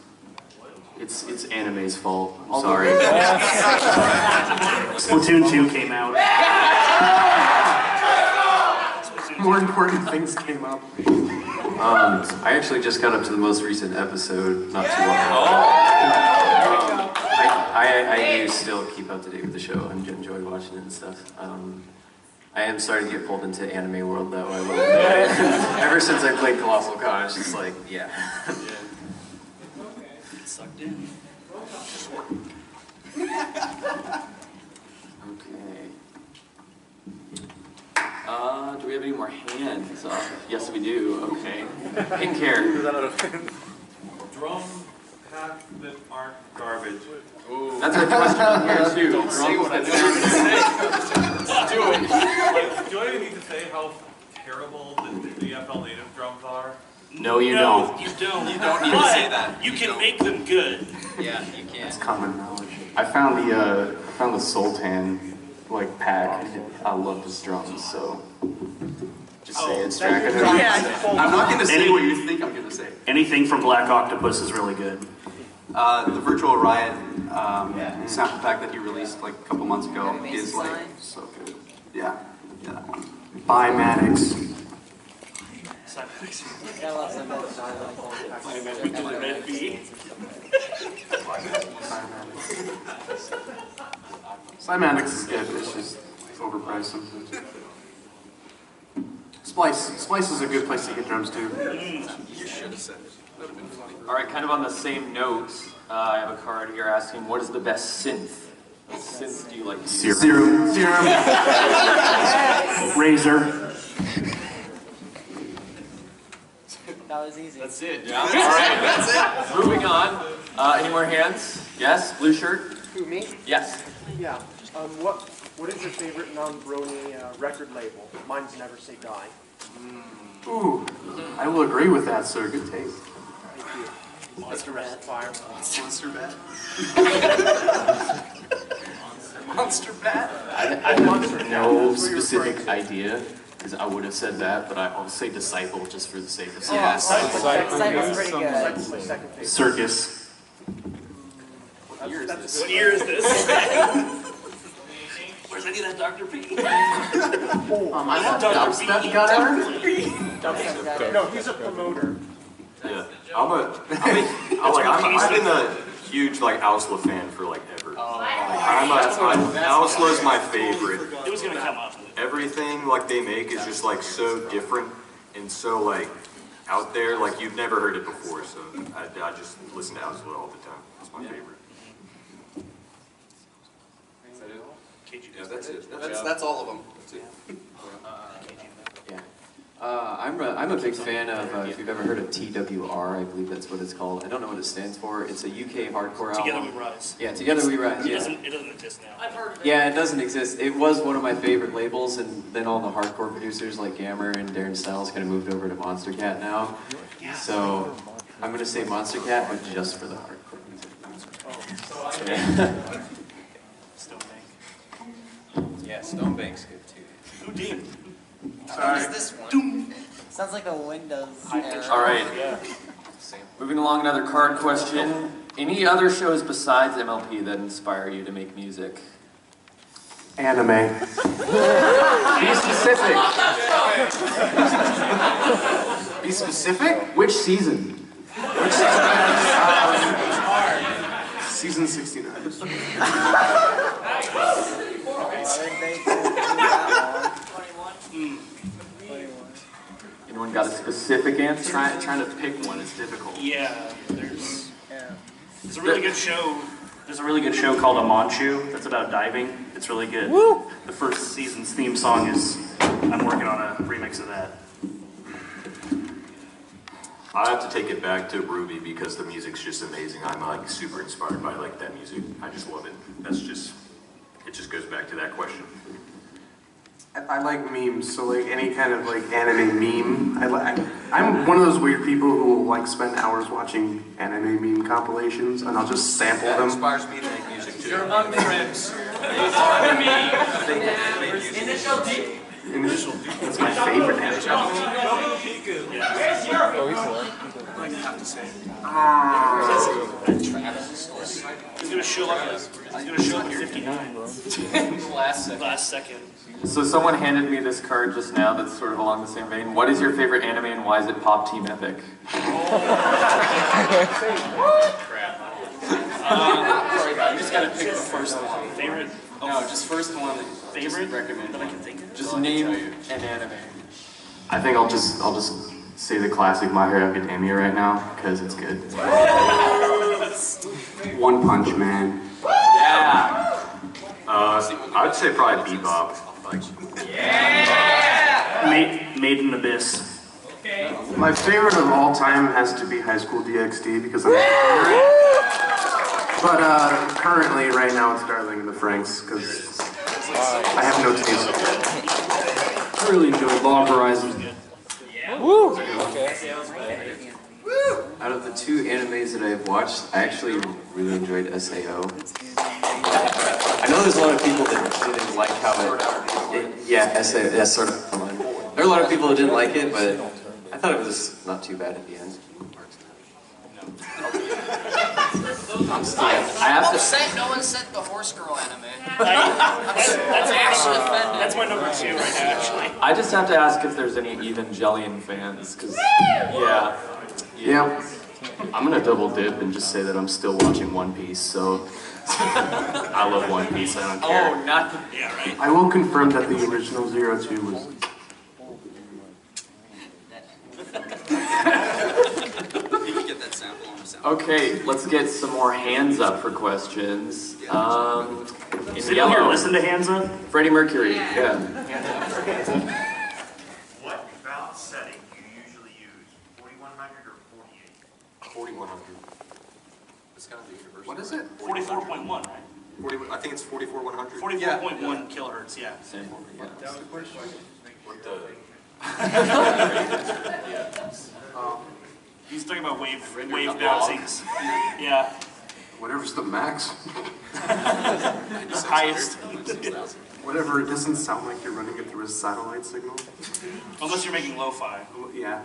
It's anime's fault. I'm sorry. Splatoon 2 came out. More important things came up. I actually just got up to the most recent episode not too long ago. I do still keep up to date with the show and enjoy watching it and stuff. I am starting to get pulled into anime world though. I love it. Ever since I played Colossal Con, it's just like, yeah. Get sucked in. Okay. Do we have any more hands up? Yes, we do. Okay. Pink hair. Drum packs that aren't garbage. Ooh. That's a question here too. Don't say what I know to say. Do it. Like, do I even need to say how terrible the FL Native drums are? No, you don't. You don't. You don't need to say that. You can make them good. Yeah, you can. It's common knowledge. I found the Sultan like pack. I love his drums, so just say it's Dragon. I'm not going to say what you think I'm going to say. Anything from Black Octopus is really good. The Virtual Riot sample pack that he released like a couple months ago is like so good. Yeah, that one. By Maddox. I love Cymatics is good, it's just overpriced sometimes. Splice is a good place to get drums too. You should have said it. That would have been funny. All right, kind of on the same note, I have a card here asking, what is the best synth? What synth do you like to use? Serum. Razor. That was easy. That's it. Yeah. All right, that's it. Moving on. Any more hands? Yes, blue shirt? Who, me? Yes. Yeah. What is your favorite non-Brony record label? Mine's Never Say Die. Ooh, I will agree with that, sir. Good taste. Thank you. Monster Bat. Fire. Monster Bat? Monster Bat? I have no specific idea, because I would have said that, but I'll say Disciple just for the sake of saying Yeah, Disciple's pretty good. Disciple's my second favorite. Circus. What year is this? Where's any of that Dr. P? I have Dubstep Gutter. No, he's a promoter. Yeah, I've been a huge like Ausla fan for like ever. Ausla's my favorite. It was gonna come up. Everything like they make is just like so different and so like out there. Like you've never heard it before, so I just listen to Ausla all the time. It's my favorite. Yeah, that's it. That's all of them. That's it. I'm a big fan of, if you've ever heard of TWR, I believe that's what it's called. I don't know what it stands for. It's a UK hardcore album. Together We Rise. Yeah, Together We Rise, yeah. It doesn't exist now. I've heard of it. Yeah, it doesn't exist. It was one of my favorite labels, and then all the hardcore producers like Gammer and Darren Styles kind of moved over to Monster Cat now. So I'm going to say Monster Cat, but just for the hardcore music. Yeah. Yeah, Stonebank's good too. Houdini. What is this one? Sounds like a Windows error. All right. Moving along, another card question. Any other shows besides MLP that inspire you to make music? Anime. Be specific. Be specific? Which season? Which season? Season 69. Anyone got a specific answer? Trying to pick one is difficult. Yeah, there's a really good show. There's a really good show called Amanchu that's about diving. It's really good. Woo! The first season's theme song is, I'm working on a remix of that. I have to take it back to Ruby because the music's just amazing. I'm like super inspired by like that music. I just love it. It just goes back to that question. I like memes, so like any kind of like anime meme. I'm one of those weird people who will like spend hours watching anime meme compilations, and I'll just sample That them. inspires me to make music too. You're among friends. Initial D. Initial D. That's my favorite anime. I have to say. He's gonna show up. He's gonna show up at 59. Last second. So someone handed me this card just now that's sort of along the same vein. What is your favorite anime and why is it Pop Team Epic? Crap. I just gotta gotta pick the first one. Favorite? No, just first one. Favorite? Recommend that I can think of? Just name an anime. I think I'll just say the classic My Hero Academia right now because it's good. One Punch Man. Yeah. I'd say probably Bebop. Like. Yeah. Made in Abyss. My favorite of all time has to be High School DxD because I'm but currently, right now, it's Darling in the Franxx because I have no taste. I really enjoyed Log Horizon. Woo! Out of the two animes that I've watched, I actually really enjoyed SAO. I know there's a lot of people that didn't like how yeah, SAO, yeah, sort of. There are a lot of people that didn't like it, but I thought it was not too bad at the end. I'm upset no one said the Horse Girl anime. That's my number 2 right now, actually. I just have to ask if there's any Evangelion fans, because, Yeah. I'm gonna double dip and just say that I'm still watching One Piece, so I love One Piece, I don't care. Oh, not the... Yeah, right. I will confirm that the original 02 was... Okay, let's get some more hands up for questions. In Does anyone yellow, here listen to Hands Up? Freddie Mercury, yeah. What valve setting do you usually use? 4100 or 48? 4100. It's kind of the universal. What is it? 44.1, right? 40, I think it's 44,100. 44.1 kilohertz, yeah. That was the first question. What the? He's talking about wave bouncings. Yeah. Whatever's the max. Highest. Whatever, it doesn't sound like you're running it through a satellite signal. Unless you're making lo-fi. Yeah.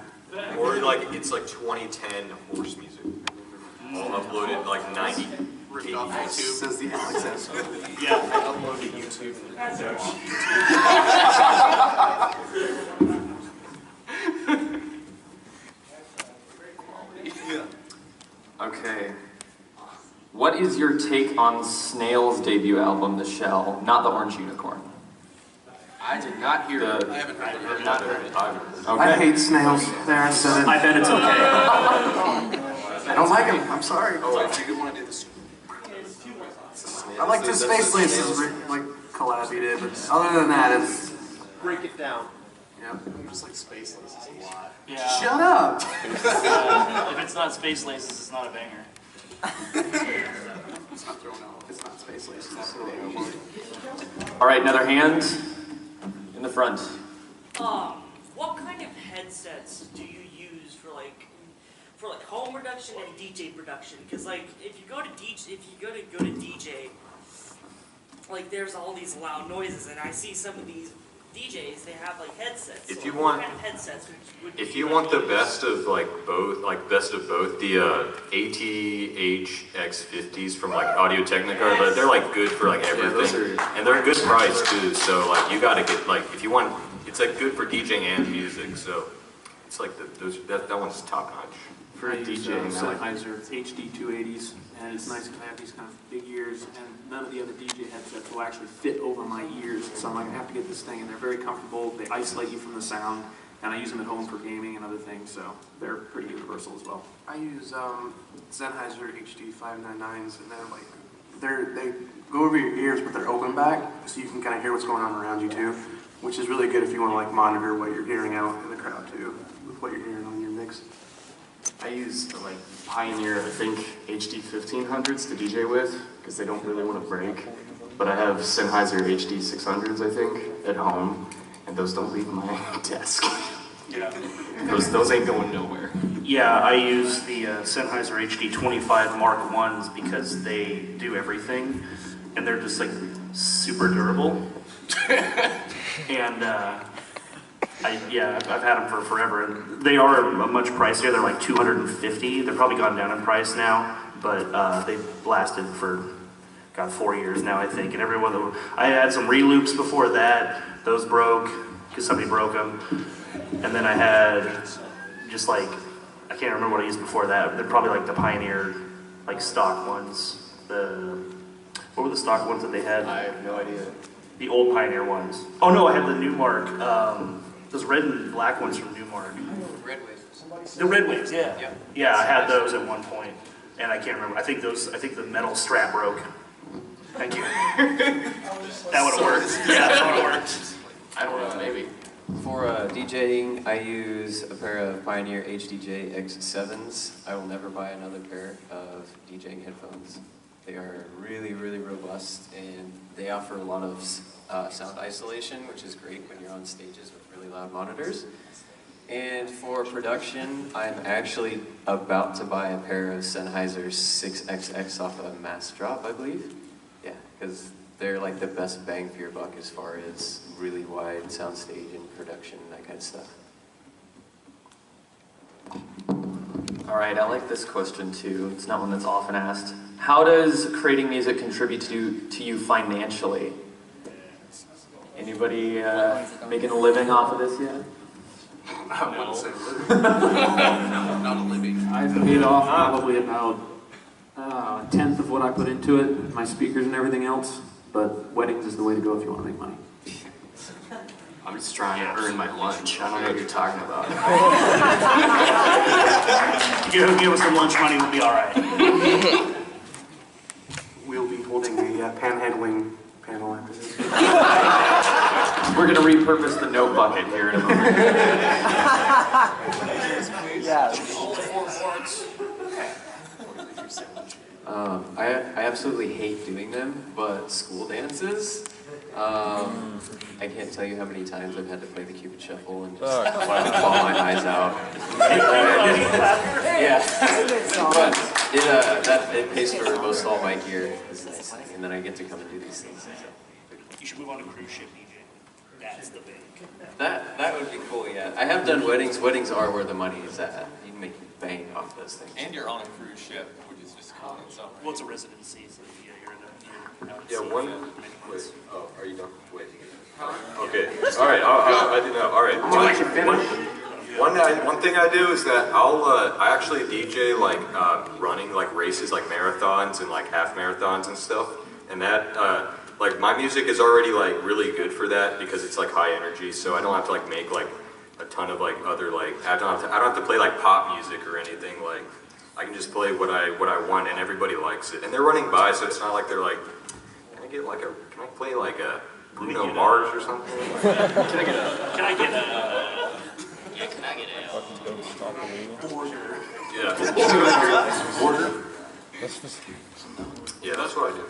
Or like it's like 2010 horse music. All uploaded like 90. Ripped off YouTube. Says the Alex S. Yeah. Uploaded to YouTube. Okay. What is your take on Snail's debut album, The Shell, not the Orange Unicorn? I did not hear it. I haven't heard it. I've not heard it either. Okay. I hate snails. There, I said it. I bet it's okay. I don't like them. I'm sorry. Oh, I think you want to do this. I like the Space Laces like collab you did, but other than that, it's... Break it down. Yep. I'm just like Space Laces a lot. Yeah. Shut up! If it's not Space Laces, it's not a banger. It's not thrown out. It's not Space Laces. All right, another hand in the front. What kind of headsets do you use for like home production and DJ production? Because like if you go to DJ, like there's all these loud noises, and I see some of these DJs, they have like headsets. If So you what want- kind of headsets would If you want the best of both, the ATH-X50s from like Audio Technica, but they're like good for like everything, and they're a good price too. So like you gotta get like if you want, it's like good for DJing and music. So it's like that one's top notch. For DJing, Sennheiser HD 280s, and it's nice because I have these kind of big ears, and none of the other DJ headsets will actually fit over my ears, so I'm like, I have to get this thing, and they're very comfortable. They isolate you from the sound, and I use them at home for gaming and other things, so they're pretty universal as well. I use Sennheiser HD 599s, and they go over your ears, but they're open back, so you can kind of hear what's going on around you too, which is really good if you want to like monitor what you're hearing out in the crowd too, with what you're hearing on your mix. I use the Pioneer, I think, HD 1500s to DJ with, because they don't really want to break. But I have Sennheiser HD 600s, I think, at home, and those don't leave my desk. Yeah. Those ain't going nowhere. Yeah, I use the Sennheiser HD 25 Mark 1s because they do everything, and they're just like super durable. And I've had them for forever, and they are much pricier. They're like $250. They're probably gone down in price now, but they've lasted for 4 years now, I think. And every one of them, I had some re-loops before that. Those broke because somebody broke them, and then I had just like I can't remember what I used before that. They're probably like the Pioneer like stock ones. What the stock ones that they had? I have no idea. The old Pioneer ones. Oh no, I had the Newmark, those red and black ones from Newmark. Red Waves. The Red Waves, yeah. Yep. Yeah, I had those at one point, and I can't remember. I think the metal strap broke. Thank you. That would have worked. Yeah, that would have worked. I don't know, maybe. For DJing, I use a pair of Pioneer HDJ X7s. I will never buy another pair of DJing headphones. They are really, really robust, and they offer a lot of sound isolation, which is great when you're on stages with really loud monitors. And for production, I'm actually about to buy a pair of Sennheiser 6XX off of Mass Drop, I believe. Yeah, because they're like the best bang for your buck as far as really wide soundstage and production and that kind of stuff. All right, I like this question too. It's not one that's often asked. How does creating music contribute to you financially? Anybody making a living off of this yet? I wouldn't say living. Not a living. I've paid off probably about a tenth of what I put into it, my speakers and everything else, but weddings is the way to go if you want to make money. I'm just trying to earn my lunch. I don't know what you're talking about. Give us some lunch money, we'll be all right. We'll be holding a panhandling panel after this. We're going to repurpose the note bucket here in a moment. Yeah. I absolutely hate doing them, but school dances, I can't tell you how many times I've had to play the Cupid Shuffle and just claw my eyes out. Yeah, but it pays for most all my gear, and then I get to come and do these things. So. You should move on to cruise ship DJ. That's the big. That would be cool, yeah. I have done weddings. Weddings are where the money is at. You can make bank off those things. And you're on a cruise ship, which is just cool in itself. Well, it's a residency, so you're out at Yeah, sea one. for many Wait. months. Oh, are you done? Wait. Okay. All right. I did that. All right. One thing I do is that I actually DJ like running like races, like marathons and like half marathons and stuff, and that like my music is already like really good for that because it's like high energy, so I don't have to like make like a ton of like other like I don't have to play like pop music or anything. Like I can just play what I want and everybody likes it, and they're running by, so it's not like they're like, can I play like a Bruno Mars or something? Can I get a border? Yeah. Border? Yeah, that's what I do.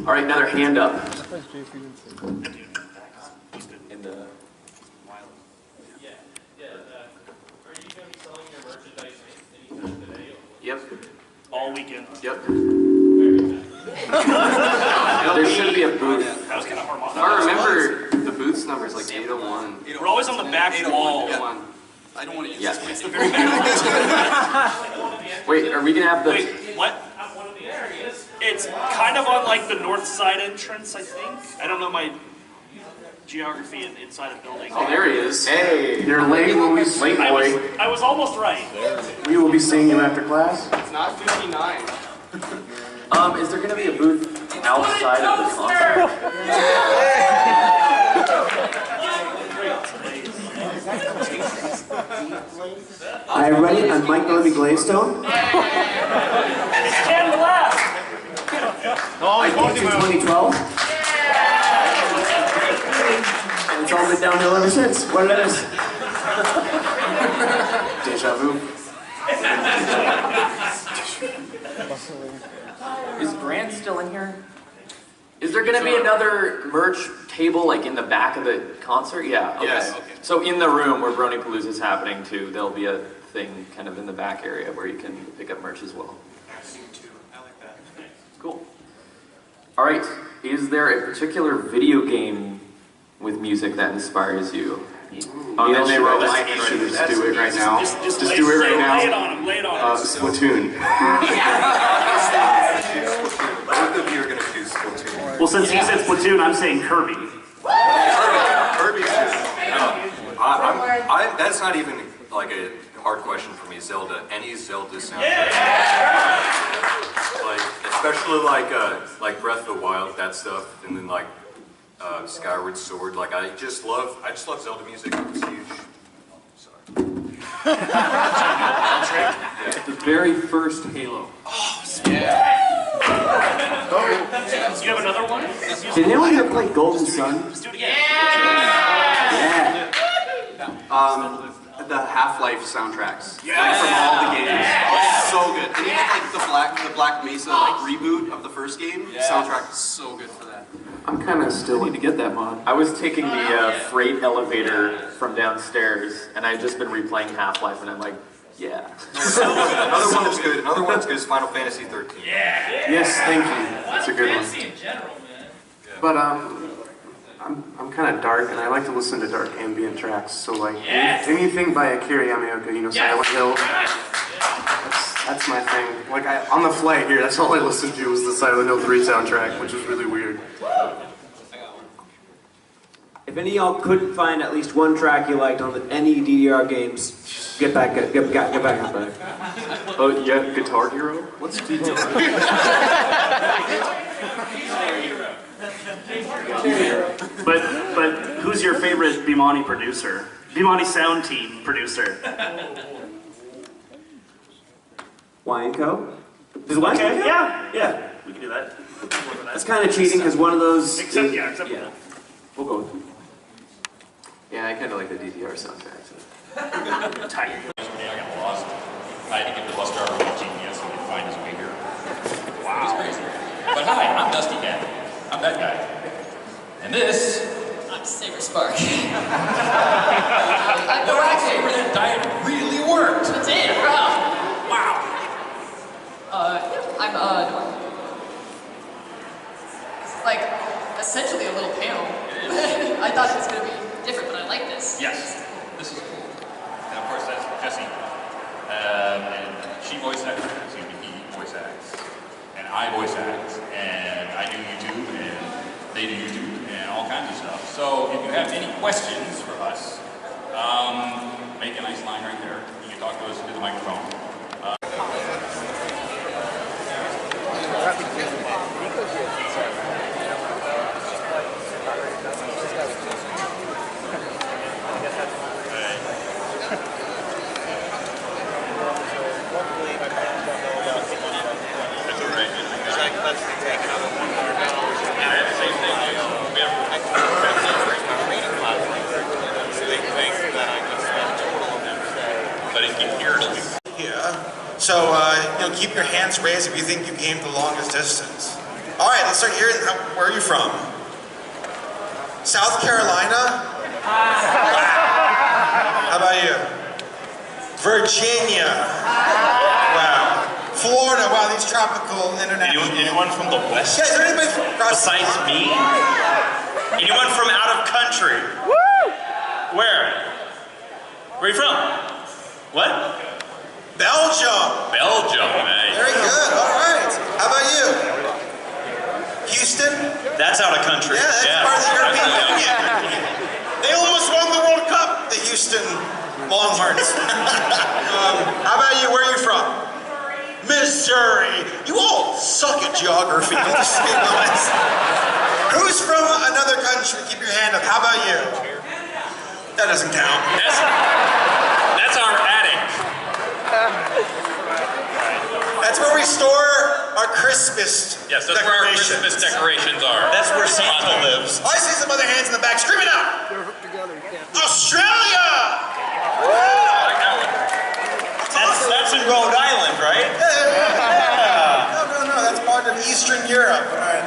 All right, another hand up. In the... Yeah. Are you going to be selling your merchandise anytime today? Yep. All weekend. Yep. There should be a booth. That was kind of harmonic. I remember the booth's number is like 801. We're always on the back wall. 801. I don't want to use Yeah. It's the very back. Wait, are we going to have the... Wait, what? It's kind of on like the north side entrance, I think. I don't know my geography inside a building. Oh, there he is. Hey, you're late when we late boy. I was almost right. We will be seeing you after class. It's not 59. Is there going to be a booth outside of the concert? Hi everybody, I'm Mike Norby Gladestone. It's 10 left. I came to 2012. And it's all been downhill ever since. What it is. Deja vu. Is Grant still in here? Is there going to be another merch table like in the back of the concert? Yeah. Okay. Yes. So in the room where Bronypalooza is happening too, there'll be a thing kind of in the back area where you can pick up merch as well. I've seen two. I like that. Cool. All right. Is there a particular video game with music that inspires you? Oh, that should just do it right now. Just do it right now. Lay it on him. Lay it on him. Splatoon. Both of you are gonna do Splatoon. Well, since he said Splatoon, I'm saying Kirby. Kirby's that's not even like a hard question for me. Zelda, any Zelda soundtrack. Like especially like Breath of the Wild, that stuff, and then like Skyward Sword. Like I just love Zelda music. It's huge. The very first Halo. Oh, yeah. You have another one? Did anyone ever play Golden Sun? Yeah. The Half-Life soundtracks. Like from all the games. So good. And even like the Black Mesa reboot of the first game. The soundtrack is so good for that. I'm kind of still need to get that mod. I was taking the freight elevator from downstairs, and I've just been replaying Half-Life, and I'm like, yeah. Another one that's good. Another one that's good is Final Fantasy 13. Yeah. Yes, thank you. That's a good one. in general, man. But I'm kind of dark, and I like to listen to dark ambient tracks. So like anything by Akira Yamaoka, you know, Silent Hill. That's my thing. Like on the flight here, that's all I listened to was the Silent Hill 3 soundtrack, which is really weird. If any of y'all couldn't find at least one track you liked on any DDR games, get back on back. Oh, you have Guitar Hero? What's Guitar But who's your favorite Bimani producer? Bimani Sound Team producer. Y&Co? Is it Y&Co? Okay, yeah, we can do that. That's kind of cheating because one of those. Except. We'll go with it. Yeah, I kind of like the DDR soundtrack. So. Tight. I got lost. I had to give the bus driver a GPS so he could find his way here. Wow. It was crazy. But hi, I'm Dusty Cat. I'm that guy. And this... I'm Saber Spark. No, actually, that diet really worked. Damn, wow. I'm Norman. It's like essentially a little panel. I thought it was going to be different, but I like this. Yes, this is cool. And of course, that's Jessie. And she voice acts, excuse me, he voice acts. And I voice act. And I do YouTube, and they do YouTube, and all kinds of stuff. So if you have any questions for us, make a nice line right there. You can talk to us through the microphone. So, keep your hands raised if you think you came the longest distance. All right, let's start here. Where are you from? South Carolina? How about you? Virginia. Wow. Florida. Wow, these tropical international. Anyone from the West? Yeah, is there anybody from besides me? Anyone from out of country? Woo! Where? Where are you from? What? Belgium. Belgium, man. Very good. All right. How about you? Houston? That's out of country. Yeah, that's part of the European Union. They almost won the World Cup, the Houston Longhorns. How about you? Where are you from? Missouri. You all suck at geography. I'll just be honest. Who's from another country? Keep your hand up. How about you? That doesn't count. That's our attic. That's where we store our Christmas Yes, that's where our Christmas decorations are. That's where Santa lives. I see some other hands in the back. Scream it out! Australia! That's in Rhode Island, right? Yeah. No, that's part of Eastern Europe. All right.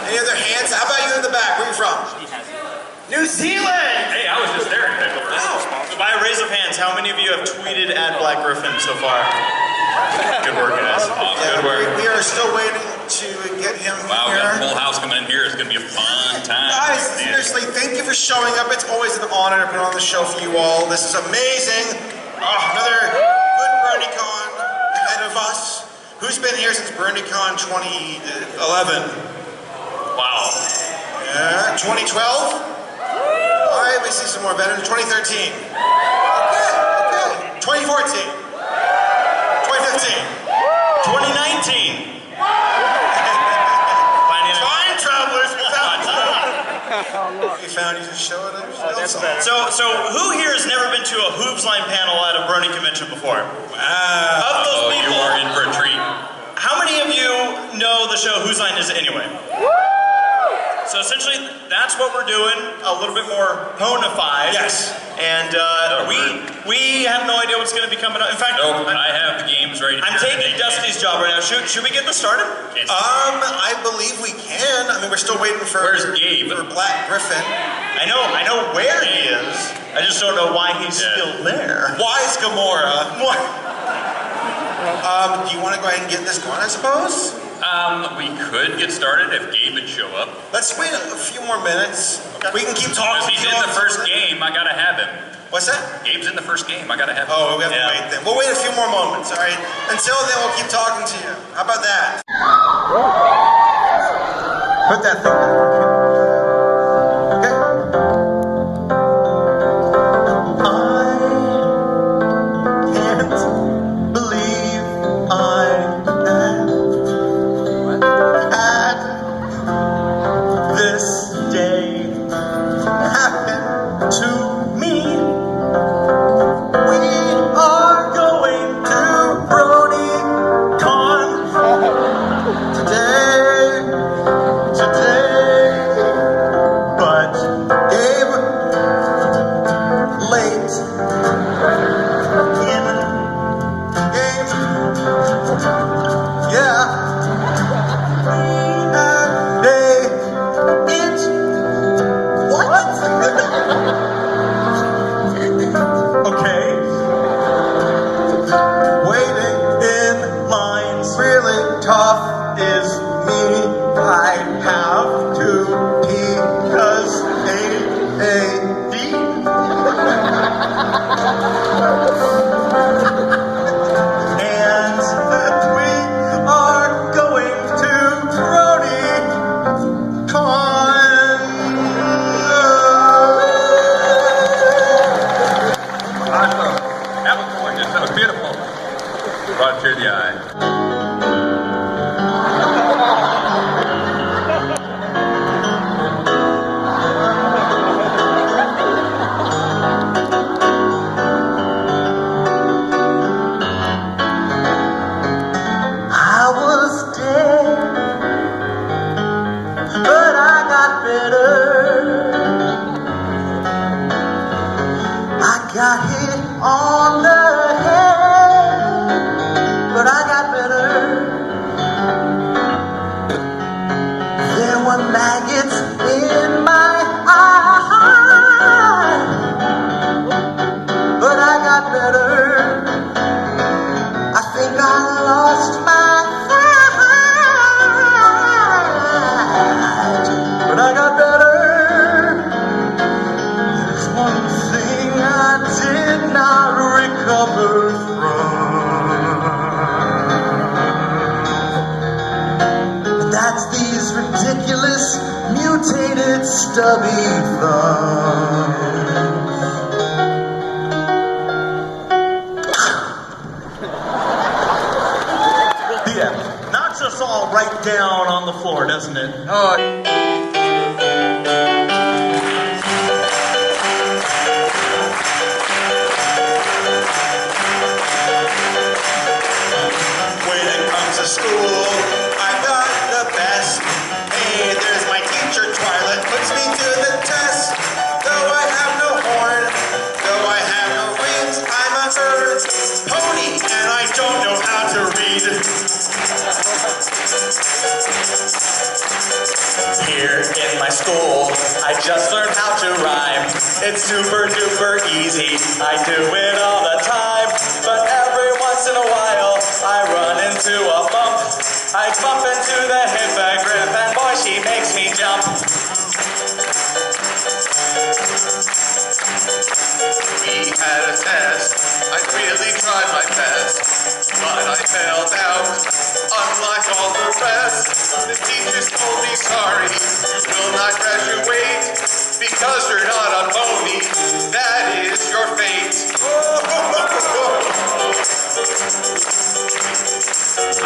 Any other hands? How about you in the back? Where are you from? New Zealand! Hey, I was just there in Pickle. By a raise of hands, how many of you have tweeted at Black Griffin so far? Good work, guys. Good work. We are still waiting to get him Wow, we here. got a full house coming in here. It's going to be a fun time. Guys, seriously, thank you for showing up. It's always an honor to put on the show for you all. This is amazing. Another good Bronycon ahead of us. Who's been here since Bronycon 2011? Wow. Yeah, 2012? All right, we see some more veterans. 2013. Okay. 2014. 2015. 2019. You found you just show it. That's better. So who here has never been to a hoops line panel at a Brony convention before? Wow. Of those people, you are in for a treat. how many of you know the show Whose Line Is It Anyway? So essentially, that's what we're doing, a little bit more ponified. Yes. And we have no idea what's going to be coming up. In fact, Nope, I have the games right here. I'm taking Dusty's job right now. Should we get this started? I believe we can. I mean, we're still waiting for. Where's Gabe? For Black Griffin. I know where he is. I just don't know why he's still there. Why is Gamora? Do you want to go ahead and get this going, I suppose? We could get started if Gabe would show up. Let's wait a few more minutes. Okay. We can keep talking. Because he's in the first game, I gotta have him. What's that? Gabe's in the first game, I gotta have him. Oh, we have to wait then. We'll wait a few more moments, all right? Until then, we'll keep talking to you. How about that? Put that thing down.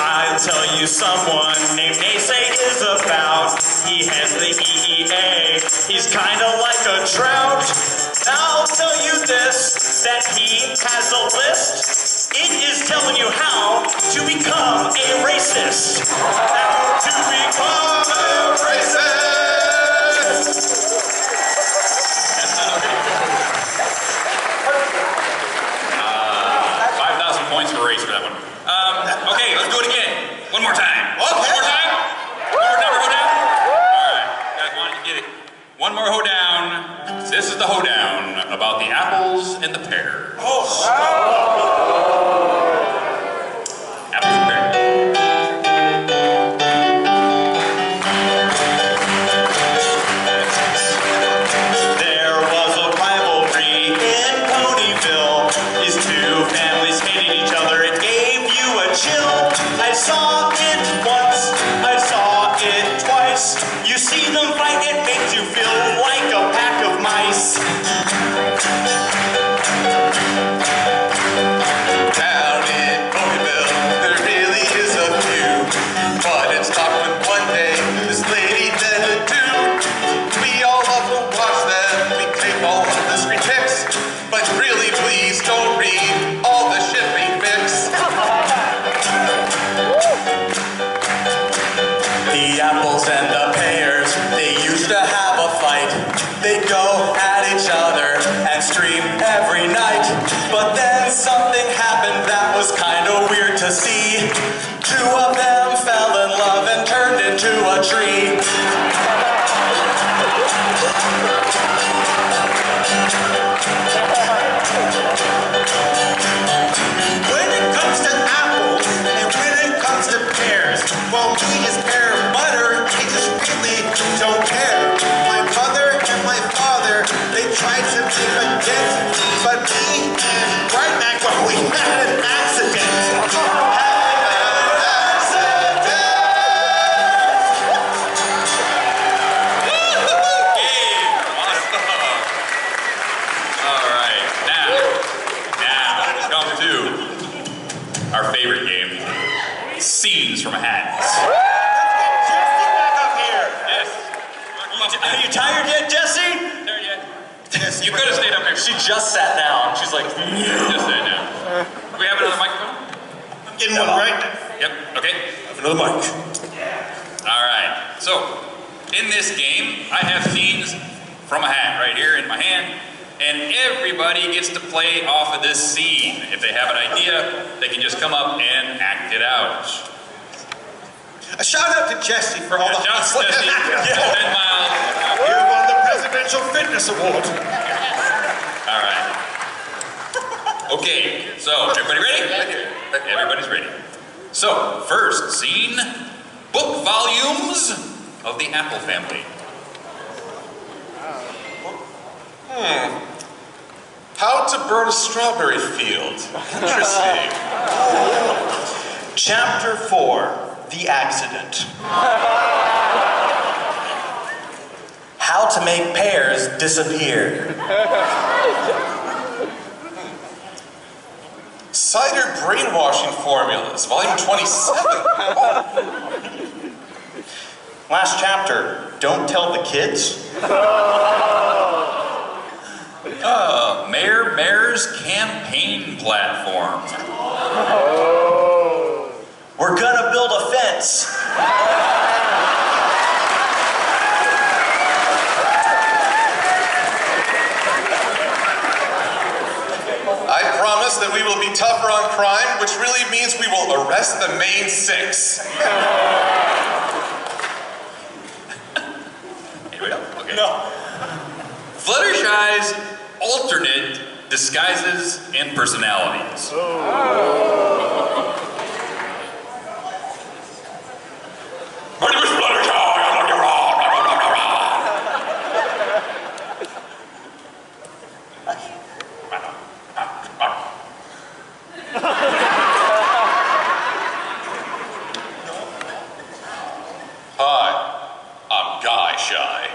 I tell you someone named Naysay is about. He heads the EEA. He's kinda like a drought. I'll tell you this, that he has a list. It is telling you how to become a racist. How to become a racist. 5,000 points for race for that one. Okay, let's do it again. One more time. Okay. One more time. One more time for hoedown. All right, guys, wanted to get it. One more hoedown. This is the hoedown about the apples and the pears. Apples and pears. There was a rivalry in Ponyville. These two families hated each other. It gave you a chill. I saw it once. I saw it twice. You see them fight, it makes you feel like a pack of mice. Down in Ponyville, there really is a few. But it stopped with one day, this lady did a dude. We all love to watch them, we take all of the screen pics. But really, please don't read all the shit we fix. The apples and the pears, they used to have a fight. They'd go at each other and scream every night. But then something happened that was kinda weird to see. Two of them fell in love and turned into a tree. When it comes to apples and when it comes to pears, well, we as pear butter, we just really don't care. My mother and my father, they tried to make a dent, but me and Bronycon, well, we had an accident. All right, now let's come to our favorite game, Scenes from Hats. Yes. Are you tired yet, Jesse? There yet? Yes. You could have stayed up here. She just sat down. She's like, Just sat down. Do we have another microphone? I'm getting one right now. Yep. Okay. Have another mic. All right. So, in this game, I have scenes from a hat right here in my hand, and everybody gets to play off of this scene. If they have an idea, they can just come up and act it out. A shout out to Jesse for all the Shout out to Jesse. 10 miles. You won the Presidential Fitness Award. All right. Okay, so everybody ready? Everybody's ready. So, first scene, book volumes of the Apple family. How to burn a strawberry field. Interesting. Chapter 4, The Accident. How to make pears disappear. Cider brainwashing formulas, volume 27. Last chapter, don't tell the kids. Mayor's campaign platform. We're gonna build a fence. I promise that we will be tougher on crime, which really means we will arrest the main six. Anybody else? Okay. No. Fluttershy's alternate disguises and personalities. My name is Fluttershy. Hi, I'm Guy Shy.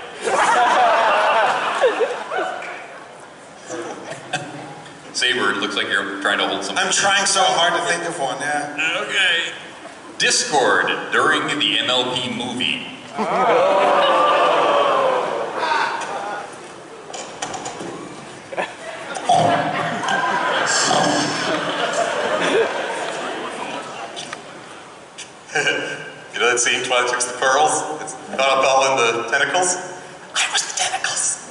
Saber, it looks like you're trying to hold something. I'm trying so hard to think of one, yeah. Okay. Discord during the MLP movie. You know that scene, Twilight Chicks the Pearls? It's caught up all in the tentacles? I was the tentacles.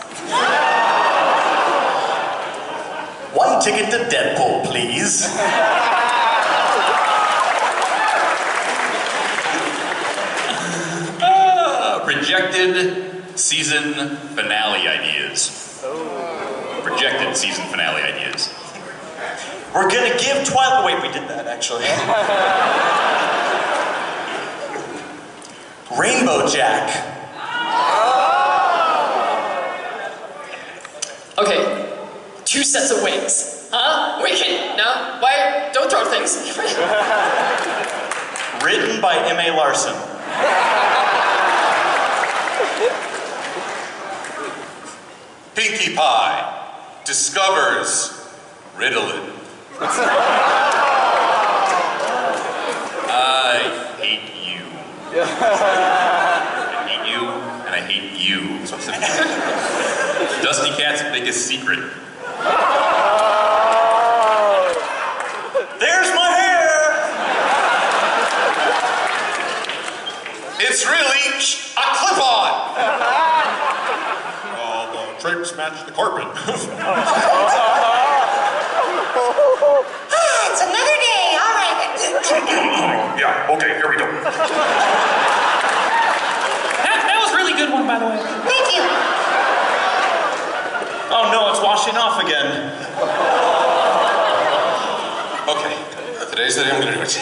One ticket to Deadpool, please. Projected season finale ideas. Projected season finale ideas. We're gonna give Twilight... Wait, we did that, actually. Rainbow Jack. Okay, 2 sets of wings. Huh? Wicked. No? Why? Don't throw things. Written by M.A. Larson. Pinkie Pie discovers Ritalin. I hate you. I hate you, and I hate you. Dusty Cat's biggest secret. There's my hair! It's really a clip-on! All the drapes match the carpet. It's another day, all right. Yeah, okay, here we go. That was a really good one, by the way. Thank you. Oh no, it's washing off again. Okay, today's the day I'm gonna do it.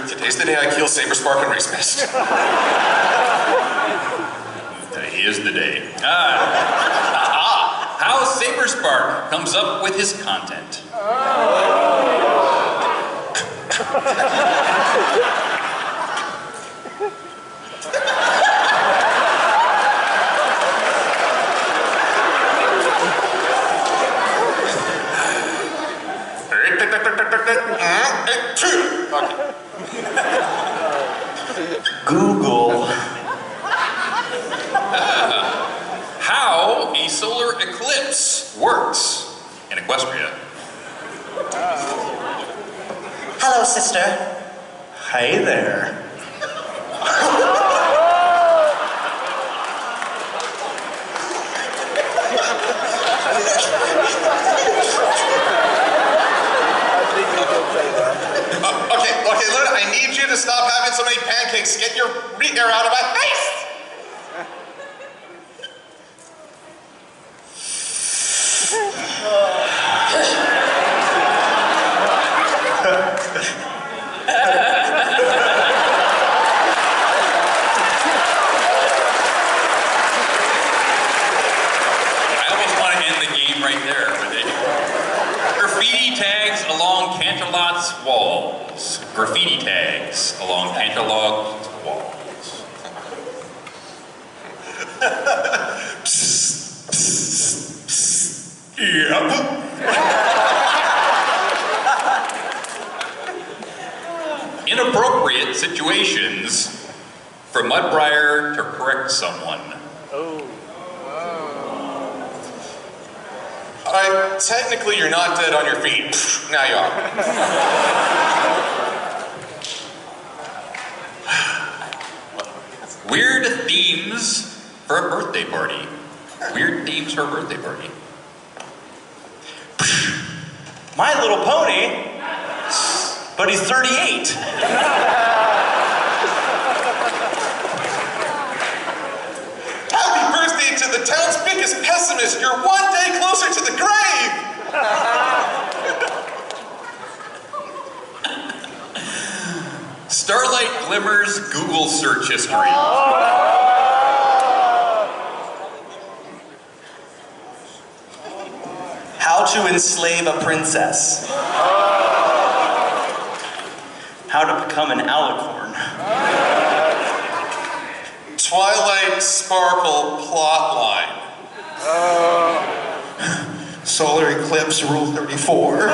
Today's the day I kill Saber Spark and Race Mist. Today is the day. How Saber Spark comes up with his content. Google. How a solar eclipse works in Equestria. Hello, sister. Hey there. Okay, Luna, I need you to stop having so many pancakes. Get your air out of my face! I almost want to end the game right there with it. Graffiti tags along Canterlot's walls. Graffiti tags along Canterlot's walls. Yep. Inappropriate situations for Mudbriar to correct someone. Alright, technically you're not dead on your feet. Now you are. Weird themes for a birthday party. Weird themes for a birthday party. My Little Pony, but he's 38. Happy birthday to the town's biggest pessimist. You're one day closer to the grave. Starlight Glimmer's Google search history. How to enslave a princess. How to become an alicorn. Twilight Sparkle plotline. Solar eclipse rule 34.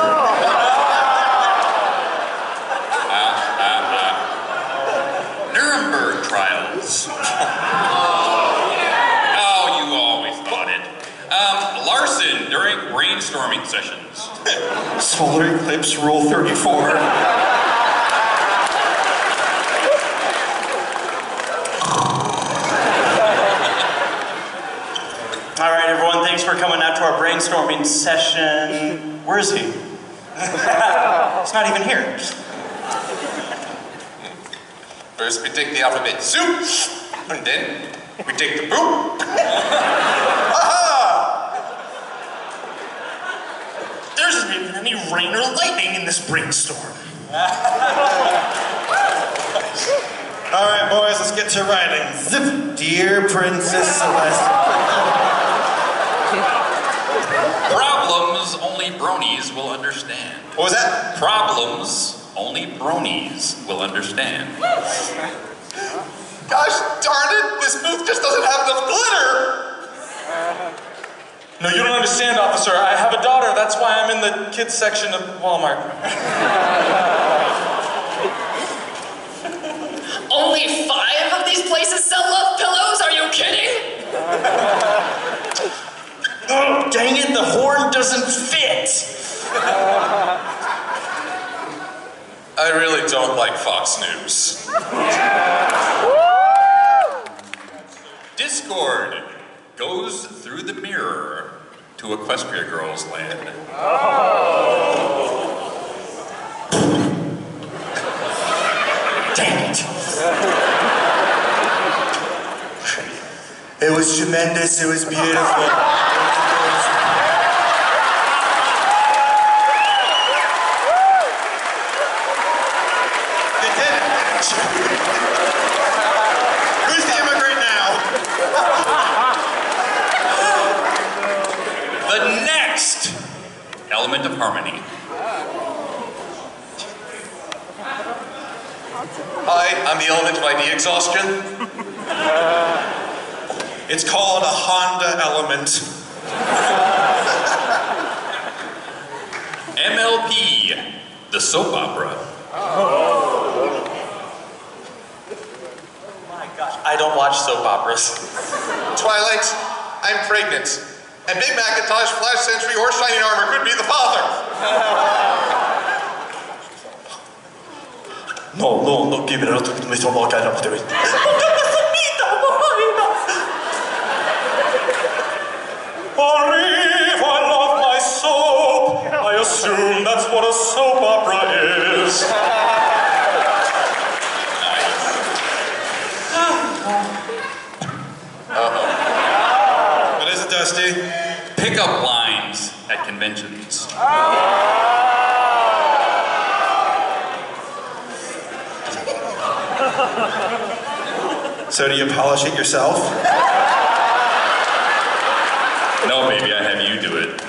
sessions. Solar eclipse rule 34. All right, everyone, thanks for coming out to our brainstorming session. Where is he? He's not even here. First we take the alphabet soup, and then we take the poop. Aha! There isn't even any rain or lightning in this brainstorm. All right, boys, let's get to writing. Zip. Dear Princess Celeste. Problems only bronies will understand. What was that? Problems only bronies will understand. Gosh darn it, this booth just doesn't have enough glitter! No, you don't understand, officer. I have a daughter. That's why I'm in the kids section of Walmart. Only 5 of these places sell love pillows? Are you kidding? Oh, dang it, the horn doesn't fit. I really don't like Fox News. Discord goes through the mirror to Equestria Girls Land. Dang it. It was tremendous, it was beautiful. Who's the immigrant now? The next element of harmony. Hi, I'm the element of idea exhaustion. It's called a Honda element. MLP, the soap opera. I don't watch soap operas. Twilight, I'm pregnant. And Big Macintosh, Flash Sentry, or Shining Armor could be the father. No, give it up to me, so look, I don't do it. Arrive, I love my soap. I assume that's what a soap opera is. What is it, Dusty? Pickup lines at conventions. So do you polish it yourself? No, baby, I have you do it.